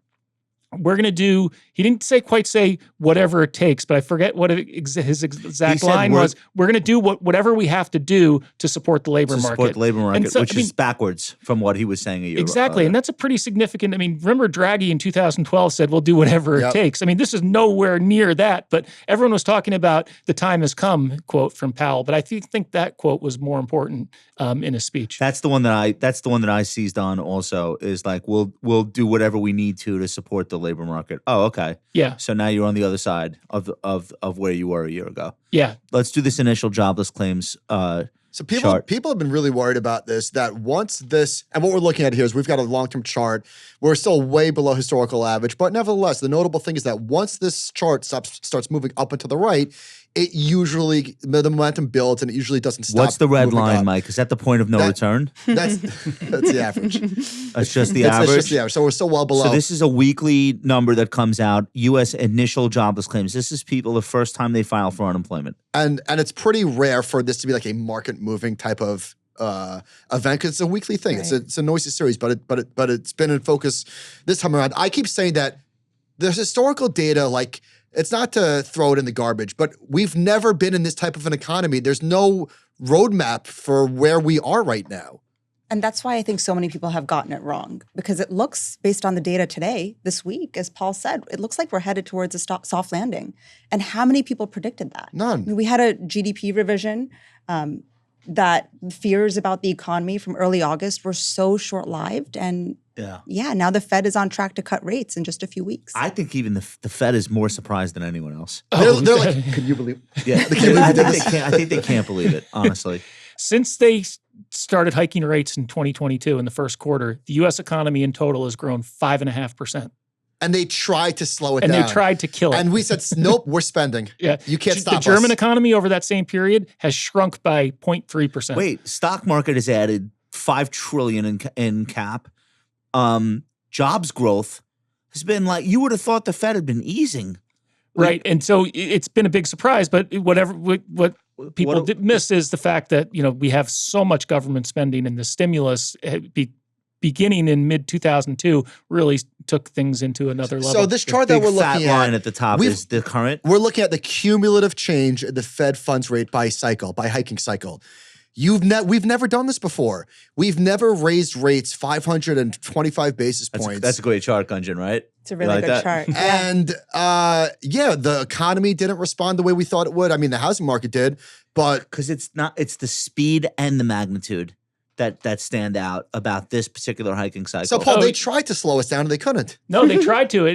we're going to do, he didn't quite say whatever it takes, but I forget what his exact line was. We're going to do whatever we have to do to support the labor market. Support the labor market, so, which is backwards from what he was saying a year ago. Exactly. And that's a pretty significant, remember Draghi in 2012 said, we'll do whatever it takes. This is nowhere near that, but everyone was talking about the time has come quote from Powell. But I think that quote was more important in his speech. That's the one that I seized on also, is like, we'll do whatever we need to support the the labor market. Oh, okay. Yeah. So now you're on the other side of where you were a year ago. Yeah. Let's do this initial jobless claims So chart. people have been really worried about this, that once this, and what we're looking at here is we've got a long-term chart. We're still way below historical average, but nevertheless, the notable thing is that once this chart starts moving up and to the right, it usually, the momentum builds and it usually doesn't stop. What's the red moving line, up. Mike? Is that the point of no return? That's the average. That's just the That's average? just the average. So we're still well below. So this is a weekly number that comes out, U.S. initial jobless claims. This is people the first time they file for unemployment. And it's pretty rare for this to be like a market moving type of event because it's a weekly thing. Right. It's a noisy series, but it's been in focus this time around. I keep saying that there's historical data, like it's not to throw it in the garbage, but we've never been in this type of an economy. There's no roadmap for where we are right now. And that's why I think so many people have gotten it wrong, because it looks, based on the data today, this week, as Paul said, it looks like we're headed towards a soft landing. And how many people predicted that? None. I mean, we had a GDP revision that fears about the economy from early August were so short-lived. And yeah, now the Fed is on track to cut rates in just a few weeks. I think even the Fed is more surprised than anyone else. They're like, can you believe? Yeah, I think they can't believe it, honestly. Since they started hiking rates in 2022 in the first quarter, the U.S. economy in total has grown 5.5%. And they tried to slow it And down. they tried to kill it. And we said, nope, we're spending. Yeah. You can't stop The German us. economy over that same period has shrunk by 0.3%. Wait, stock market has added $5 trillion in cap. Jobs growth has been like, you would have thought the Fed had been easing. Right. And so it's been a big surprise, but what people missed is the fact that, we have so much government spending, and the stimulus beginning in mid-2002 really took things into another level. So this chart that we're looking fat line at the top is the current. We're looking at the cumulative change in the Fed funds rate by hiking cycle. We've never done this before. We've never raised rates 525 basis points. That's a great chart, Gunjan, right? It's a really good chart. Yeah. And the economy didn't respond the way we thought it would. I mean, the housing market did, but because it's the speed and the magnitude that stand out about this particular hiking cycle. So, Paul, they tried to slow us down and they couldn't. No, they tried to.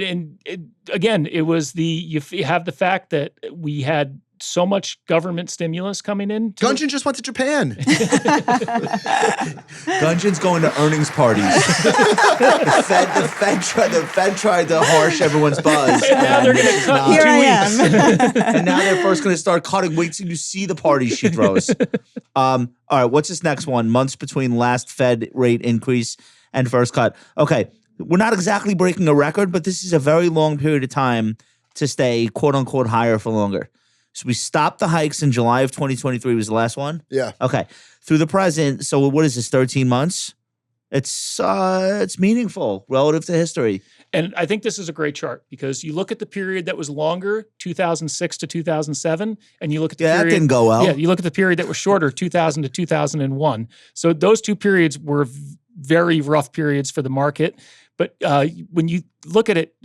Again, it was you have the fact that we had so much government stimulus coming in. Gunjan just went to Japan. Gunjan's going to earnings parties. the Fed tried to harsh everyone's buzz. And now they're going to cut Here I in 2 weeks. am. And now they're first going to start cutting. Wait till you see the parties she throws. All right, what's this next one? Months between last Fed rate increase and first cut. Okay, we're not exactly breaking a record, but this is a very long period of time to stay, quote unquote, higher for longer. So we stopped the hikes in July of 2023 was the last one? Yeah. Okay. Through the present, so what is this, 13 months? It's meaningful relative to history. And I think this is a great chart because you look at the period that was longer, 2006 to 2007, and you look at the period— that didn't go well. Yeah, you look at the period that was shorter, 2000 to 2001. So those two periods were very rough periods for the market. But when you look at it,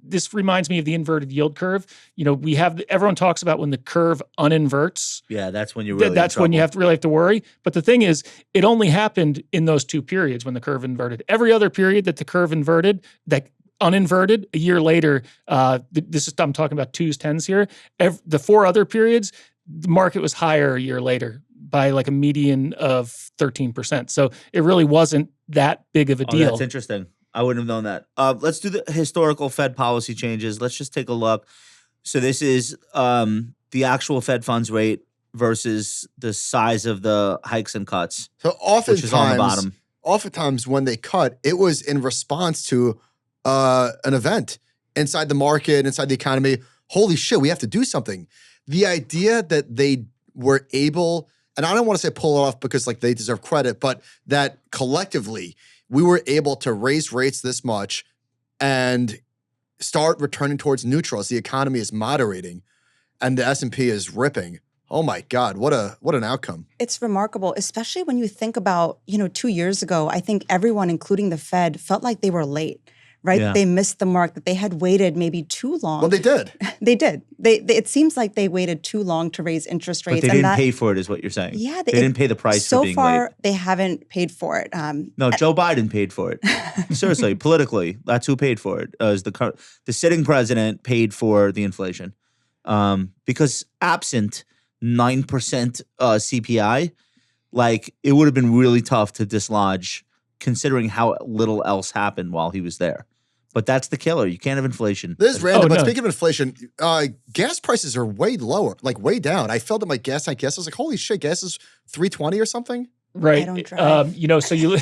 this reminds me of the inverted yield curve. Everyone talks about when the curve uninverts. Yeah, that's when you really that's when you really have to worry. But the thing is, it only happened in those two periods when the curve inverted. Every other period that the curve inverted, that uninverted, a year later, I'm talking about 2s, 10s here. The 4 other periods, the market was higher a year later by like a median of 13%. So it really wasn't that big of a deal. That's interesting. I wouldn't have known that. Let's do the historical Fed policy changes. Let's just take a look. So this is the actual Fed funds rate versus the size of the hikes and cuts. So which is on the bottom. Oftentimes when they cut, it was in response to an event inside the market, inside the economy. Holy shit, we have to do something. The idea that they were able, and I don't want to say pull it off because they deserve credit, but that collectively we were able to raise rates this much and start returning towards neutral as the economy is moderating and the S&P is ripping. Oh my God, what an outcome. It's remarkable, especially when you think about, 2 years ago, I think everyone, including the Fed, felt like they were late, right? Yeah. They missed the mark, that they had waited maybe too long. Well, they did. They did. It seems like they waited too long to raise interest rates. But they didn't pay for it, is what you're saying. Yeah. They didn't pay the price so for being far, late. they haven't paid for it. No, Joe Biden paid for it. Seriously, politically, that's who paid for it. The sitting president paid for the inflation. Because absent 9% CPI, like it would have been really tough to dislodge considering how little else happened while he was there. But that's the killer. You can't have inflation. This is random, Oh, but no. speaking of inflation, gas prices are way lower, like way down. I filled up my gas tank. I was like, holy shit, gas is $3.20 or something. Right. I don't drive. So you,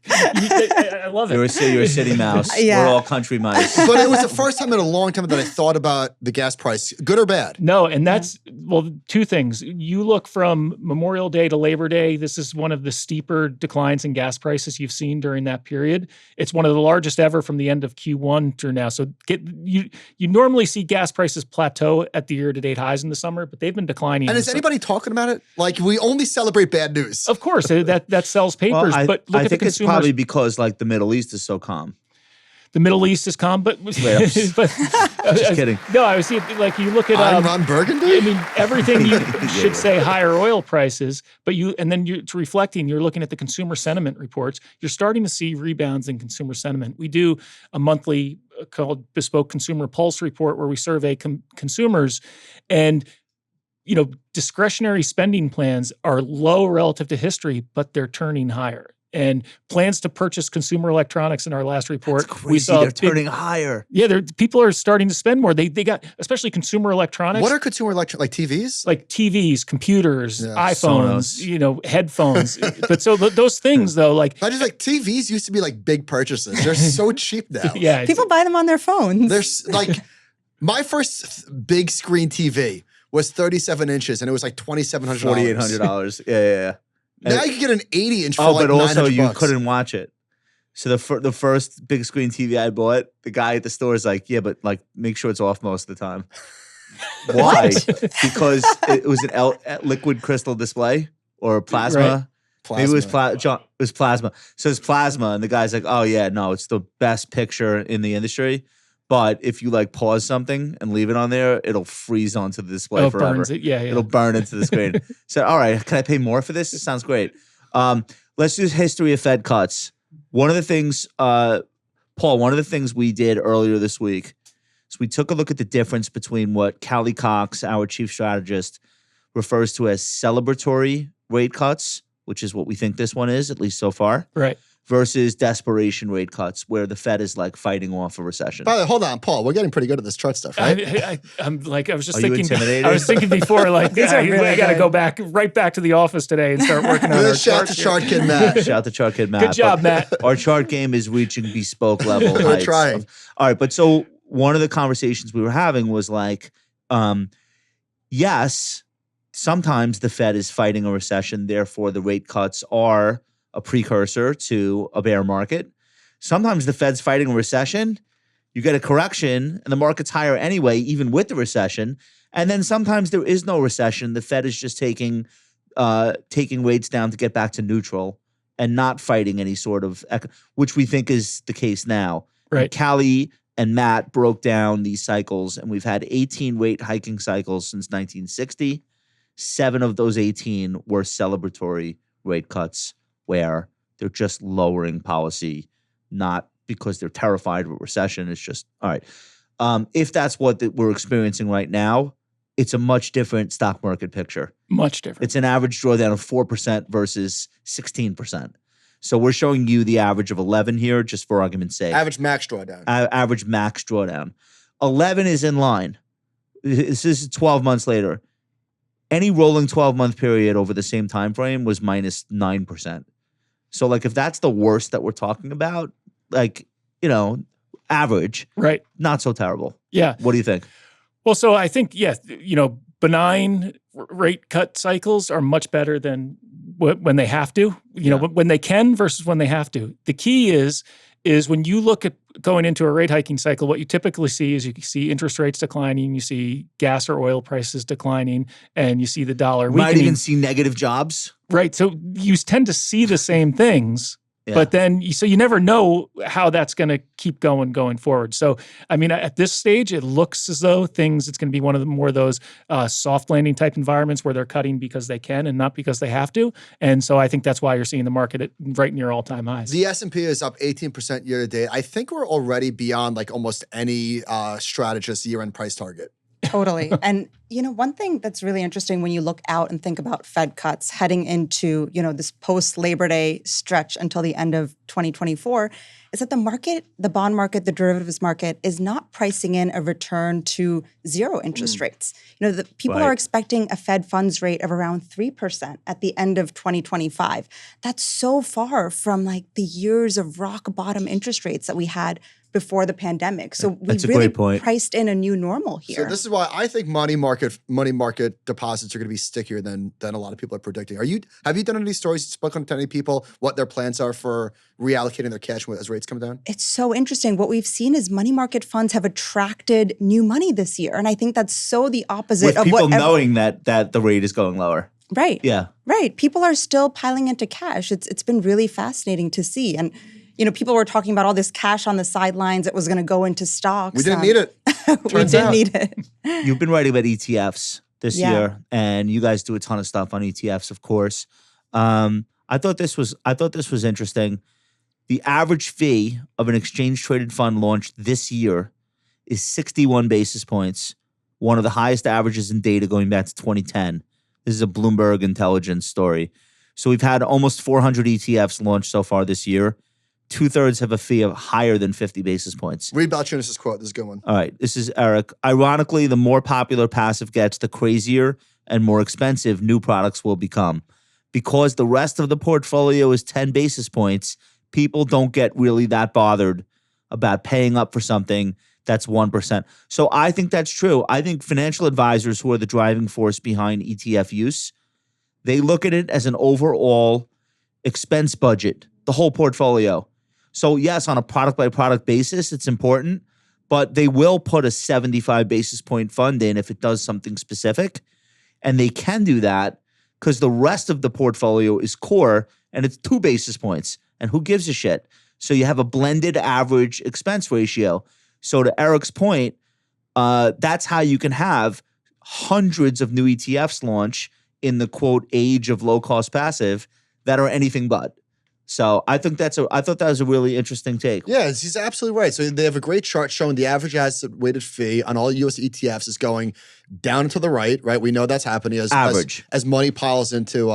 I love it. You're a city mouse. Yeah. We're all country mice. But it was the first time in a long time that I thought about the gas price, good or bad. No, and that's, well, two things. You look from Memorial Day to Labor Day, this is one of the steeper declines in gas prices you've seen during that period. It's one of the largest ever from the end of Q1 to now. So you normally see gas prices plateau at the year-to-date highs in the summer, but they've been declining. And is anybody talking about it? Like, we only celebrate bad news. Of course, that sells papers, Well, but look I at the think it's consumers. probably because like the Middle East is so calm. The Middle East is calm, but Just kidding. No, I was like you look at I'm Ron Burgundy? I mean, everything you Yeah. should say higher oil prices, but it's reflecting, you're looking at the consumer sentiment reports. You're starting to see rebounds in consumer sentiment. We do a monthly called Bespoke Consumer Pulse report where we survey consumers, and discretionary spending plans are low relative to history, but they're turning higher. And plans to purchase consumer electronics in our last report, That's we crazy. saw They're turning higher. Yeah, people are starting to spend more. They got, especially consumer electronics. What are consumer like TVs? Like TVs, computers, Yeah. iPhones, headphones. But so those things though, like I just like TVs used to be like big purchases. They're so cheap now. yeah, People buy them on their phones. There's like my first big screen TV was 37 inches and it was like $2,700. $4,800. Yeah. Now you can get an 80-inch for Oh, like but also $900. you couldn't watch it. So the first big screen TV I bought, the guy at the store is like, yeah, but like make sure it's off most of the time. Why? Because it was liquid crystal display or plasma. Plasma. Maybe it was plasma. So it's plasma, and the guy's like, "Oh yeah, no, it's the best picture in the industry. But if you like pause something and leave it on there, it'll freeze onto the display forever. burns it. Yeah. It'll burn into the screen." So, all right, can I pay more for this? It sounds great. Let's do history of Fed cuts. One of the things, Paul, one of the things we did earlier this week is we took a look at the difference between what Callie Cox, our chief strategist, refers to as celebratory rate cuts, which is what we think this one is, at least so far, Right. versus desperation rate cuts, where the Fed is like fighting off a recession. By the way, hold on, Paul. We're getting pretty good at this chart stuff, right? I'm like, I was just Are you thinking. intimidated? I was thinking before, like, These are really I got to good. go right back to the office today and start working on our Shout charts to here. Chart Kid Matt. Shout out to chart kid Matt. Good job, But Matt. Our chart game is reaching bespoke level We're heights. trying. All right, but so one of the conversations we were having was like, yes, sometimes the Fed is fighting a recession, therefore the rate cuts are a precursor to a bear market. Sometimes the Fed's fighting a recession, you get a correction, and the market's higher anyway, even with the recession. And then sometimes there is no recession. The Fed is just taking rates down to get back to neutral and not fighting any sort of, which we think is the case now. Right. Callie and Matt broke down these cycles, and we've had 18 rate hiking cycles since 1960. 7 of those 18 were celebratory rate cuts where they're just lowering policy, not because they're terrified of a recession. It's just, all right. If that's what we're experiencing right now, it's a much different stock market picture. Much different. It's an average drawdown of 4% versus 16%. So we're showing you the average of 11 here, just for argument's sake. Average max drawdown. Average max drawdown. 11 is in line. This is 12 months later. Any rolling 12-month period over the same time frame was minus 9%. So like if that's the worst that we're talking about, like, average, Right. not so terrible. Yeah. What do you think? Well, so I think, benign rate cut cycles are much better than when they have to, when they can versus when they have to. The key is when you look at going into a rate hiking cycle, what you typically see is you see interest rates declining, you see gas or oil prices declining, and you see the dollar Might weakening. even see negative jobs. Right. So you tend to see the same things, But then, so you never know how that's going to keep going forward. So, I mean, at this stage, it looks as though it's going to be one of the more of those soft landing type environments where they're cutting because they can and not because they have to. And so I think that's why you're seeing the market at right near all-time highs. The S&P is up 18% year to date. I think we're already beyond like almost any strategist year-end price target. Totally. And, one thing that's really interesting when you look out and think about Fed cuts heading into, this post-Labor Day stretch until the end of 2024 is that the bond market, the derivatives market is not pricing in a return to zero interest rates. The people are expecting a Fed funds rate of around 3% at the end of 2025. That's so far from like the years of rock bottom interest rates that we had before the pandemic. So we really priced in a new normal here. So this is why I think money market deposits are going to be stickier than a lot of people are predicting. Have you done any stories, spoken to any people, what their plans are for reallocating their cash as rates come down? It's so interesting. What we've seen is money market funds have attracted new money this year. And I think that's so the opposite of people knowing that the rate is going lower. Right. Yeah. Right. People are still piling into cash. It's been really fascinating to see. And people were talking about all this cash on the sidelines that was going to go into stocks. We didn't need it. We didn't need it. You've been writing about ETFs this year, and you guys do a ton of stuff on ETFs, of course. I thought this was interesting. The average fee of an exchange-traded fund launched this year is 61 basis points, one of the highest averages in data going back to 2010. This is a Bloomberg Intelligence story. So we've had almost 400 ETFs launched so far this year. 2/3 have a fee of higher than 50 basis points. Read Balchunas' quote. This is a good one. All right. This is Eric. Ironically, the more popular passive gets, the crazier and more expensive new products will become. Because the rest of the portfolio is 10 basis points, people don't get really that bothered about paying up for something that's 1%. So I think that's true. I think financial advisors, who are the driving force behind ETF use, they look at it as an overall expense budget, the whole portfolio. So yes, on a product-by-product basis, it's important, but they will put a 75 basis point fund in if it does something specific. And they can do that because the rest of the portfolio is core and it's 2 basis points. And who gives a shit? So you have a blended average expense ratio. So to Eric's point, that's how you can have hundreds of new ETFs launch in the, quote, age of low-cost passive that are anything but. So I thought that was a really interesting take. Yeah, he's absolutely right. So they have a great chart showing the average asset weighted fee on all U.S. ETFs is going down and to the right, right? We know that's happening as money piles into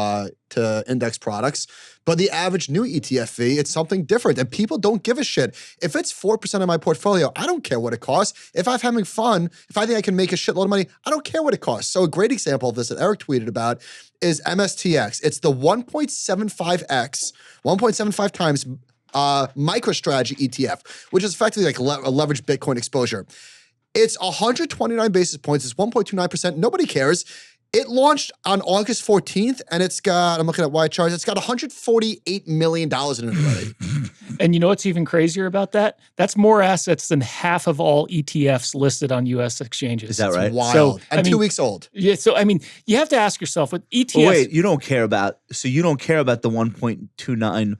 to index products. But the average new ETF fee, it's something different. And people don't give a shit. If it's 4% of my portfolio, I don't care what it costs. If I'm having fun, if I think I can make a shitload of money, I don't care what it costs. So a great example of this that Eric tweeted about is MSTX. It's the 1.75 times MicroStrategy ETF, which is effectively like a leveraged Bitcoin exposure. It's 129 basis points. It's 1.29%. Nobody cares. It launched on August 14th, and it's got, I'm looking at wide charts, it's got $148 million in it already. And you know what's even crazier about that? That's more assets than half of all ETFs listed on U.S. exchanges. Is that right? Wild. And 2 weeks old. Yeah, so I mean, you have to ask yourself, with ETFs... Well, wait, you don't care about the 1.29%.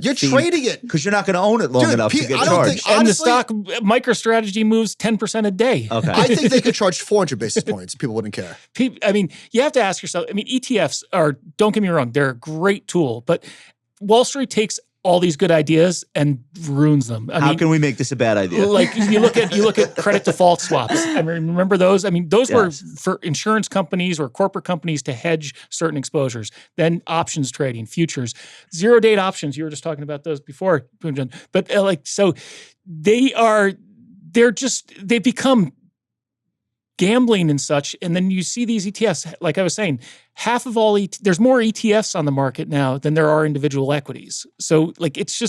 You're trading it. Because you're not going to own it long enough to get charged. And the stock MicroStrategy moves 10% a day. Okay. I think they could charge 400 basis points. People wouldn't care. I mean, you have to ask yourself, I mean, ETFs are, don't get me wrong, they're a great tool, but Wall Street takes all these good ideas and ruins them. How can we make this a bad idea? Like you look at credit default swaps. I mean, remember those? I mean, those were for insurance companies or corporate companies to hedge certain exposures. Then options trading, futures, 0-date options. You were just talking about those before, Gunjan. But so they become gambling and such, and then you see these ETFs, like I was saying, half of all, there's more ETFs on the market now than there are individual equities. So like, it's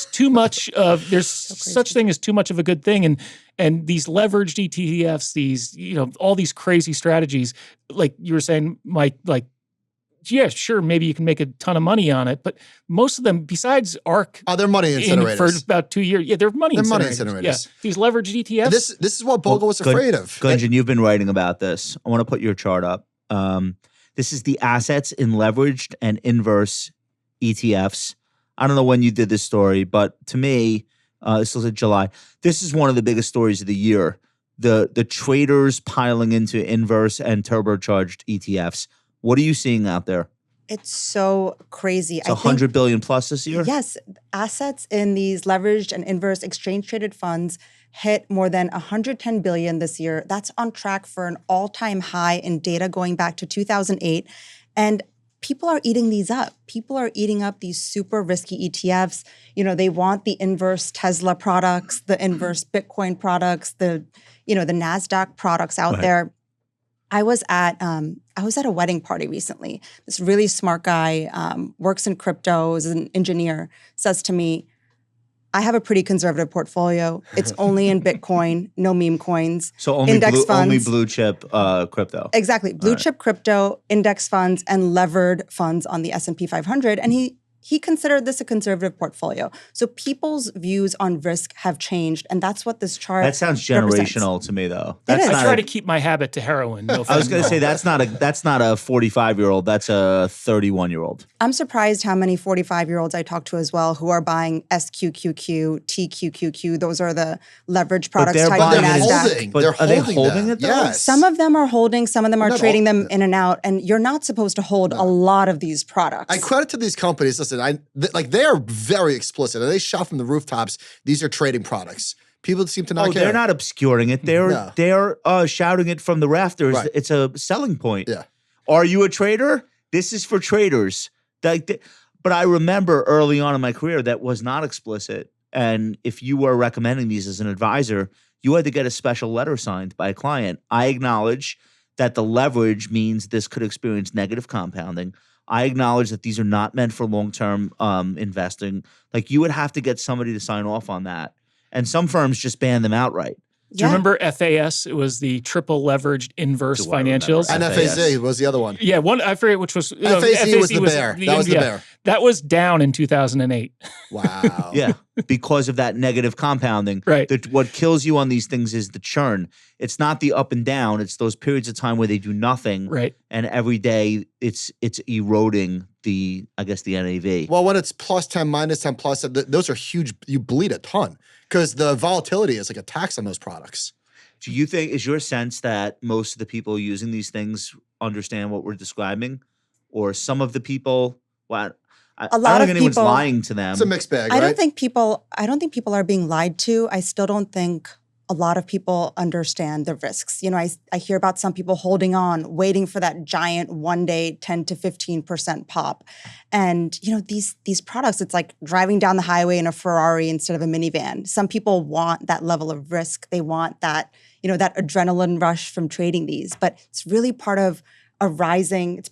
too much of, there's such thing as too much of a good thing. And these leveraged ETFs, these, all these crazy strategies, like you were saying, Mike, like, yeah, sure, maybe you can make a ton of money on it, but most of them, besides ARK, they're money incinerators. For about 2 years. Yeah, they're money incinerators. Yeah, these leveraged ETFs. This is what Bogle was afraid of. Gunjan, you've been writing about this. I want to put your chart up. This is the assets in leveraged and inverse ETFs. I don't know when you did this story, but to me, this was in July. This is one of the biggest stories of the year. The traders piling into inverse and turbocharged ETFs. What are you seeing out there? It's so crazy. It's 100 billion plus this year? Yes. Assets in these leveraged and inverse exchange traded funds hit more than 110 billion this year. That's on track for an all-time high in data going back to 2008. And people are eating these up. People are eating up these super risky ETFs. They want the inverse Tesla products, the inverse Bitcoin products, the NASDAQ products out there. I was at a wedding party recently. This really smart guy, works in crypto, is an engineer, says to me, I have a pretty conservative portfolio. It's only in Bitcoin, no meme coins, so only index funds. Only blue chip crypto. Exactly. Blue chip crypto, index funds, and levered funds on the S&P 500. And he considered this a conservative portfolio. So people's views on risk have changed, and that's what this chart That sounds generational to me, though. It is. I try to keep my habit to heroin. No I was going to say that's not a 45-year-old. That's a 31-year-old. I'm surprised how many 45-year-olds I talk to as well who are buying SQQQ, TQQQ. Those are the leverage products tied to the NASDAQ. But are they holding it though? Yes. Some of them are holding, some of them are trading them in and out, and you're not supposed to hold a lot of these products. I credit to these companies. Listen, they are very explicit, and they shout from the rooftops. These are trading products. People seem to not care. They're not obscuring it. They're shouting it from the rafters. Right. It's a selling point. Yeah. Are you a trader? This is for traders. But I remember early on in my career that was not explicit. And if you were recommending these as an advisor, you had to get a special letter signed by a client. I acknowledge that the leverage means this could experience negative compounding. I acknowledge that these are not meant for long-term investing. Like you would have to get somebody to sign off on that. And some firms just ban them outright. Do you remember FAS? It was the triple leveraged inverse financials. And FAZ was the other one. Yeah, one I forget which was. FAZ was the bear. That was the bear. That was down in 2008. Wow. Yeah, because of that negative compounding. Right. What kills you on these things is the churn. It's not the up and down. It's those periods of time where they do nothing. Right. And every day it's eroding the NAV. Well, when it's plus 10, minus 10, plus, those are huge. You bleed a ton because the volatility is like a tax on those products. Do you think, is your sense that most of the people using these things understand what we're describing? Or some of the people, I don't think anyone's lying to them. It's a mixed bag, I right? don't think people are being lied to. I still don't think a lot of people understand the risks. I hear about some people holding on, waiting for that giant one-day 10 to 15% pop. And, these products, it's like driving down the highway in a Ferrari instead of a minivan. Some people want that level of risk. They want that, that adrenaline rush from trading these. But it's really part of rising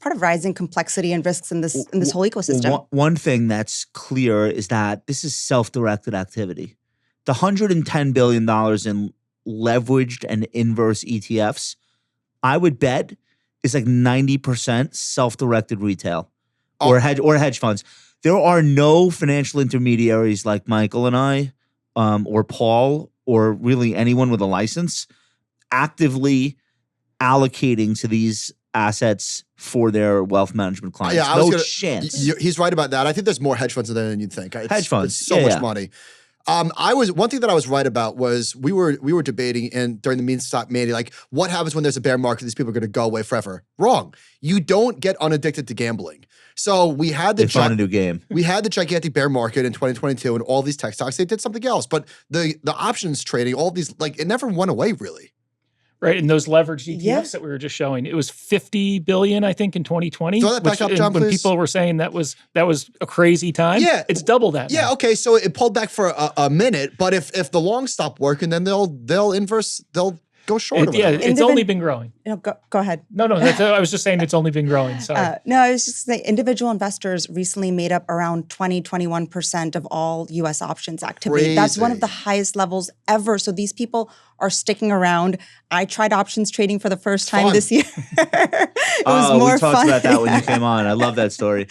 complexity and risks in this whole ecosystem. One thing that's clear is that this is self-directed activity. The $110 billion in leveraged and inverse ETFs, I would bet is like 90% self-directed retail or hedge funds. There are no financial intermediaries like Michael and I, or Paul, or really anyone with a license actively allocating to these assets for their wealth management clients. Yeah, no chance. He's right about that. I think there's more hedge funds than you'd think. Hedge funds. It's so much money. One thing that I was right about was we were debating during the meme stock mania, like what happens when there's a bear market? These people are going to go away forever. Wrong. You don't get unaddicted to gambling. So we had the found a new game. We had the gigantic bear market in 2022, and all these tech stocks, they did something else. But the options trading, all these, like it never went away really. Right, and those leveraged ETFs that we were just showing, it was $50 billion, I think, in 2020. Throw that back up, John, when please. People were saying that was a crazy time. Yeah, it's double that. Yeah, now. okay, so it pulled back for a minute, but if the longs stop working, then they'll go short. It's only been growing. Go ahead. No, I was just saying it's only been growing. Sorry. No, I was just saying individual investors recently made up around 21% of all U.S. options activity. Crazy. That's one of the highest levels ever. So these people are sticking around. I tried options trading for the first time this year. It was more fun. We talked about that when you came on. I love that story.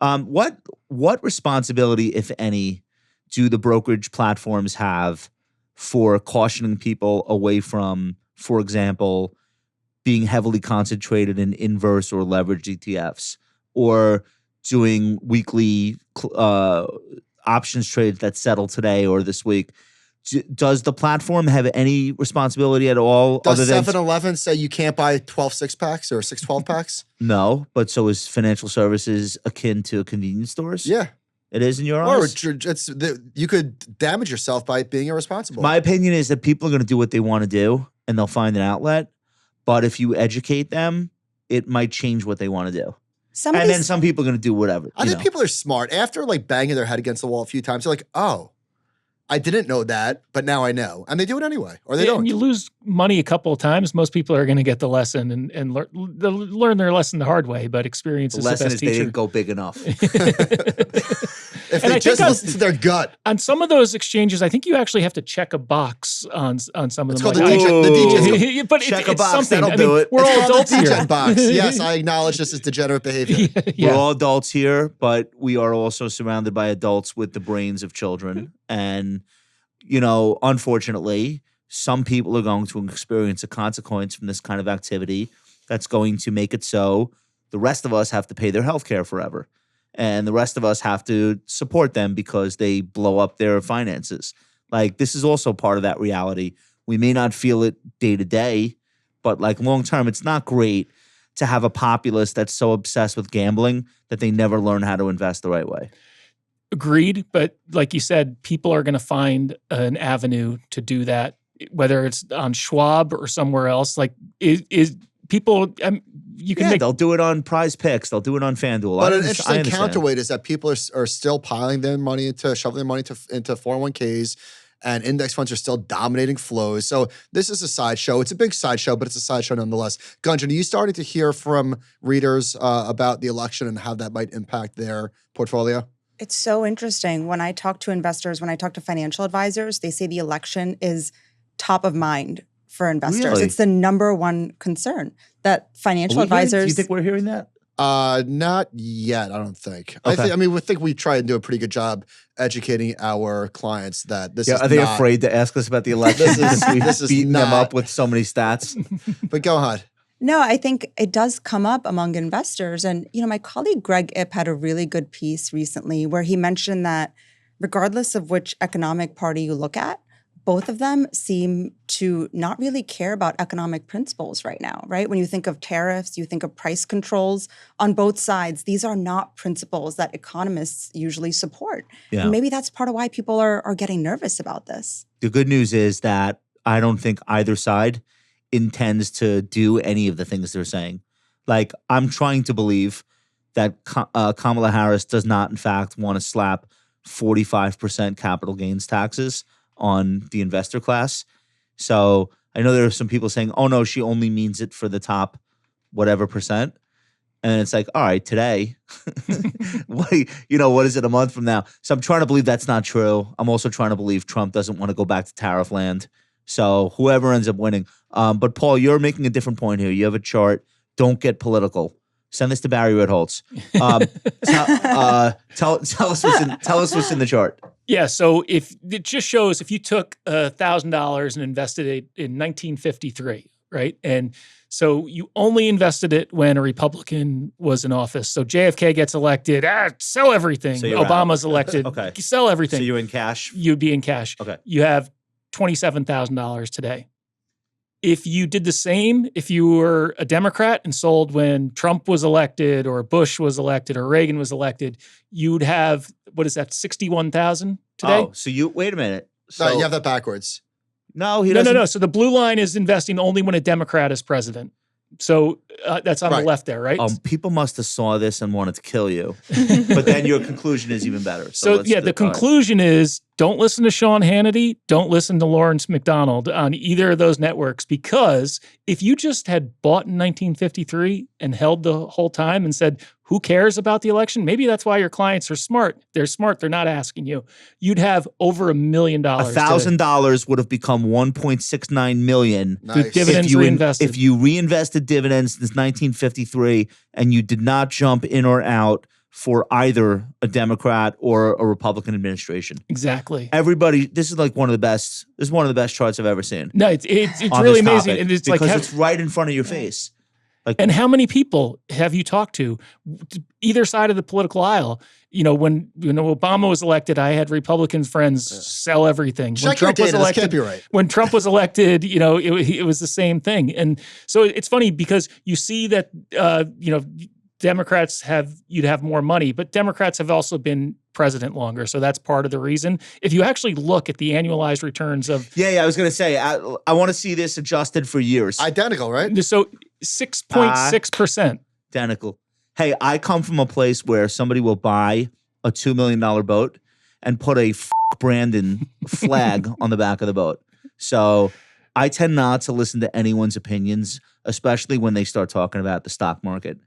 What responsibility, if any, do the brokerage platforms have for cautioning people away from, for example, being heavily concentrated in inverse or leveraged ETFs, or doing weekly options trades that settle today or this week. Does the platform have any responsibility at all? Does other than 7-Eleven say you can't buy 12 six-packs or 6 12-packs? No, but so is financial services akin to convenience stores? Yeah. It is in your Or eyes? you could damage yourself by being irresponsible. My opinion is that people are going to do what they want to do and they'll find an outlet. But if you educate them, it might change what they want to do. And then some people are going to do whatever. I think people are smart. After like banging their head against the wall a few times, they're like, oh, I didn't know that, but now I know. And they do it anyway, or they don't. And you lose money a couple of times. Most people are going to get the lesson and they'll learn their lesson the hard way, but experience is the lesson best is teacher. they didn't go big enough. If they just listen to their gut. On some of those exchanges, I think you actually have to check a box on some of them. It's called the DJ. But check it's a box, something. that'll do it. We're It's all called adults the DJ here. box. Yes, I acknowledge this is degenerate behavior. Yeah. We're all adults here, but we are also surrounded by adults with the brains of children. And, unfortunately, some people are going to experience a consequence from this kind of activity that's going to make it so the rest of us have to pay their health care forever. And the rest of us have to support them because they blow up their finances. Like, this is also part of that reality. We may not feel it day to day, but like long term, it's not great to have a populace that's so obsessed with gambling that they never learn how to invest the right way. Agreed. But like you said, people are going to find an avenue to do that, whether it's on Schwab or somewhere else. Like, is people, you can make. They'll do it on Prize Picks. They'll do it on FanDuel. But an interesting counterweight is that people are still piling their money shoving their money into 401ks, and index funds are still dominating flows. So this is a sideshow. It's a big sideshow, but it's a sideshow nonetheless. Gunjan, are you starting to hear from readers about the election and how that might impact their portfolio? It's so interesting. When I talk to investors, when I talk to financial advisors, they say the election is top of mind for investors. Really? It's the number one concern that financial advisors. Do you think we're hearing that? Not yet, I don't think. Okay. We think we try and do a pretty good job educating our clients that this is Are they not, afraid to ask us about the election? this is beating them not- up with so many stats. But go ahead. No, I think it does come up among investors. And, my colleague Greg Ip had a really good piece recently where he mentioned that regardless of which economic party you look at, both of them seem to not really care about economic principles right now, right? When you think of tariffs, you think of price controls on both sides. These are not principles that economists usually support. Yeah. And maybe that's part of why people are getting nervous about this. The good news is that I don't think either side intends to do any of the things they're saying. Like, I'm trying to believe that Kamala Harris does not, in fact, want to slap 45% capital gains taxes on the investor class. So I know there are some people saying, oh no, she only means it for the top whatever percent. And it's like, all right, today, what is it a month from now? So I'm trying to believe that's not true. I'm also trying to believe Trump doesn't want to go back to tariff land. So whoever ends up winning. But Paul, you're making a different point here. You have a chart. Don't get political. Send this to Barry Ritholtz. Tell us what's in the chart. Yeah, so if it just shows if you took $1,000 and invested it in 1953, right? And so you only invested it when a Republican was in office. So JFK gets elected, sell everything. So you're Obama's elected, Okay. sell everything. So you're in cash? You'd be in cash. Okay. You have $27,000 today. If you did the same, if you were a Democrat and sold when Trump was elected or Bush was elected or Reagan was elected, you'd have, what is that, 61,000 today? Oh, so wait a minute. No, So you have that backwards. No, he No, doesn't. no. So the blue line is investing only when a Democrat is president. So that's on Right. the left there, right? People must have saw this and wanted to kill you. But then your conclusion is even better. So let's yeah, do the it. All right. conclusion is don't listen to Sean Hannity, don't listen to Lawrence McDonald on either of those networks, because if you just had bought in 1953 and held the whole time and said, who cares about the election? Maybe that's why your clients are smart. They're smart. They're not asking you. You'd have over $1 million. $1,000 would have become $1.69 million. Nice. Dividends reinvested. If you reinvested dividends since 1953 and you did not jump in or out for either a Democrat or a Republican administration. Exactly. Everybody, this is like one of the best. This is one of the best charts I've ever seen. No, it's on really this amazing. topic, And it's because like it's right in front of your face. And how many people have you talked to, either side of the political aisle? When Obama was elected, I had Republican friends sell everything. Check your data. This can't be right. When Trump was elected, it was the same thing. And so it's funny because you see that, Democrats you'd have more money, but Democrats have also been president longer. So that's part of the reason. If you actually look at the annualized returns of... Yeah, I was going to say, I want to see this adjusted for years. Identical, right? So 6.6%. Identical. Hey, I come from a place where somebody will buy a $2 million boat and put a Brandon flag on the back of the boat. So I tend not to listen to anyone's opinions, especially when they start talking about the stock market.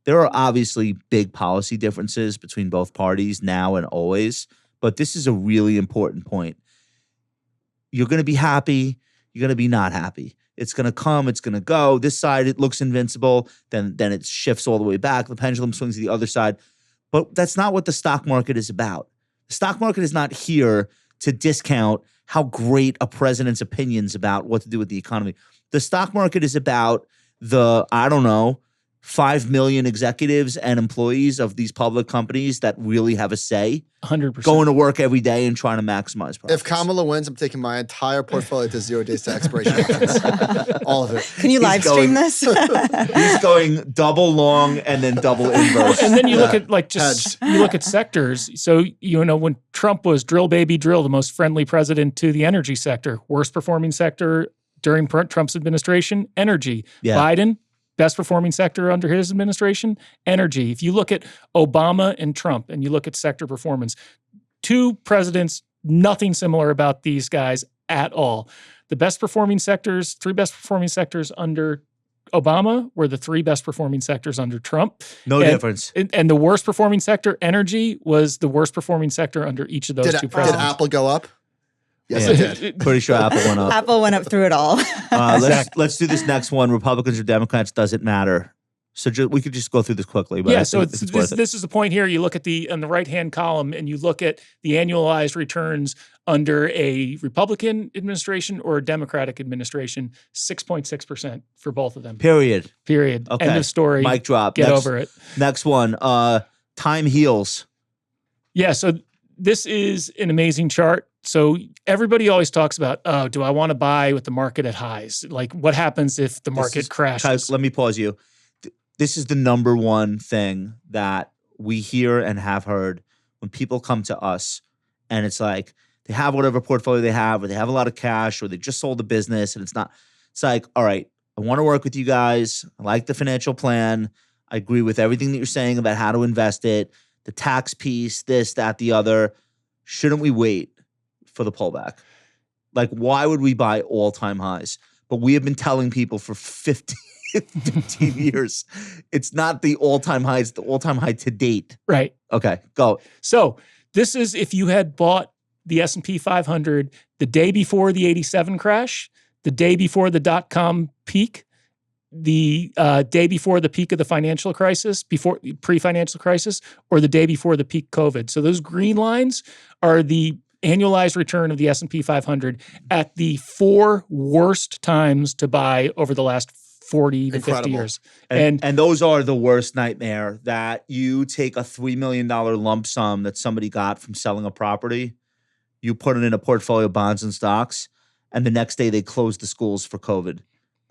There are obviously big policy differences between both parties now and always, but this is a really important point. You're going to be happy. You're going to be not happy. It's going to come. It's going to go. This side, it looks invincible. Then it shifts all the way back. The pendulum swings to the other side. But that's not what the stock market is about. The stock market is not here to discount how great a president's opinions about what to do with the economy. The stock market is about the, 5 million executives and employees of these public companies that really have a say. 100%. Going to work every day and trying to maximize profits. If Kamala wins, I'm taking my entire portfolio to 0 days to expiration options. All of it. Can you live stream this? He's going double long and then double inverse. And then you look at you look at sectors. So, when Trump was drill baby drill, the most friendly president to the energy sector, worst performing sector during Trump's administration, energy. Yeah. Biden, best performing sector under his administration, energy. If you look at Obama and Trump and you look at sector performance, two presidents, nothing similar about these guys at all. The best performing sectors, three best performing sectors under Obama were the three best performing sectors under Trump. No difference. And the worst performing sector, energy, was the worst performing sector under each of those two presidents. Did Apple go up? Yes, Yeah. it did. Pretty sure Apple went up. Apple went up through it all. Let's do this next one. Republicans or Democrats, doesn't matter. So we could just go through this quickly. But so this is the point here. You look at on the right-hand column and you look at the annualized returns under a Republican administration or a Democratic administration, 6.6% for both of them. Period. Okay. End of story. Mic drop. Get over it. Next one. Time heals. Yeah, so this is an amazing chart. So everybody always talks about, do I want to buy with the market at highs? Like, what happens if the market crashes? Let me pause you. This is the number one thing that we hear and have heard when people come to us, and it's like they have whatever portfolio they have, or they have a lot of cash, or they just sold a business, and it's like, all right, I want to work with you guys. I like the financial plan. I agree with everything that you're saying about how to invest it, the tax piece, this, that, the other. Shouldn't we wait for the pullback? Like, why would we buy all-time highs? But we have been telling people for 15 years, it's not the all-time high, it's the all-time high to date. Right. Okay, go. So this is if you had bought the S&P 500 the day before the 87 crash, the day before the dot-com peak, the day before the peak of the financial crisis, pre-financial crisis, or the day before the peak COVID. So those green lines are the annualized return of the S&P 500 at the 4 worst times to buy over the last 40 to 50 years. And those are the worst nightmare, that you take a $3 million lump sum that somebody got from selling a property, you put it in a portfolio of bonds and stocks, and the next day they close the schools for COVID.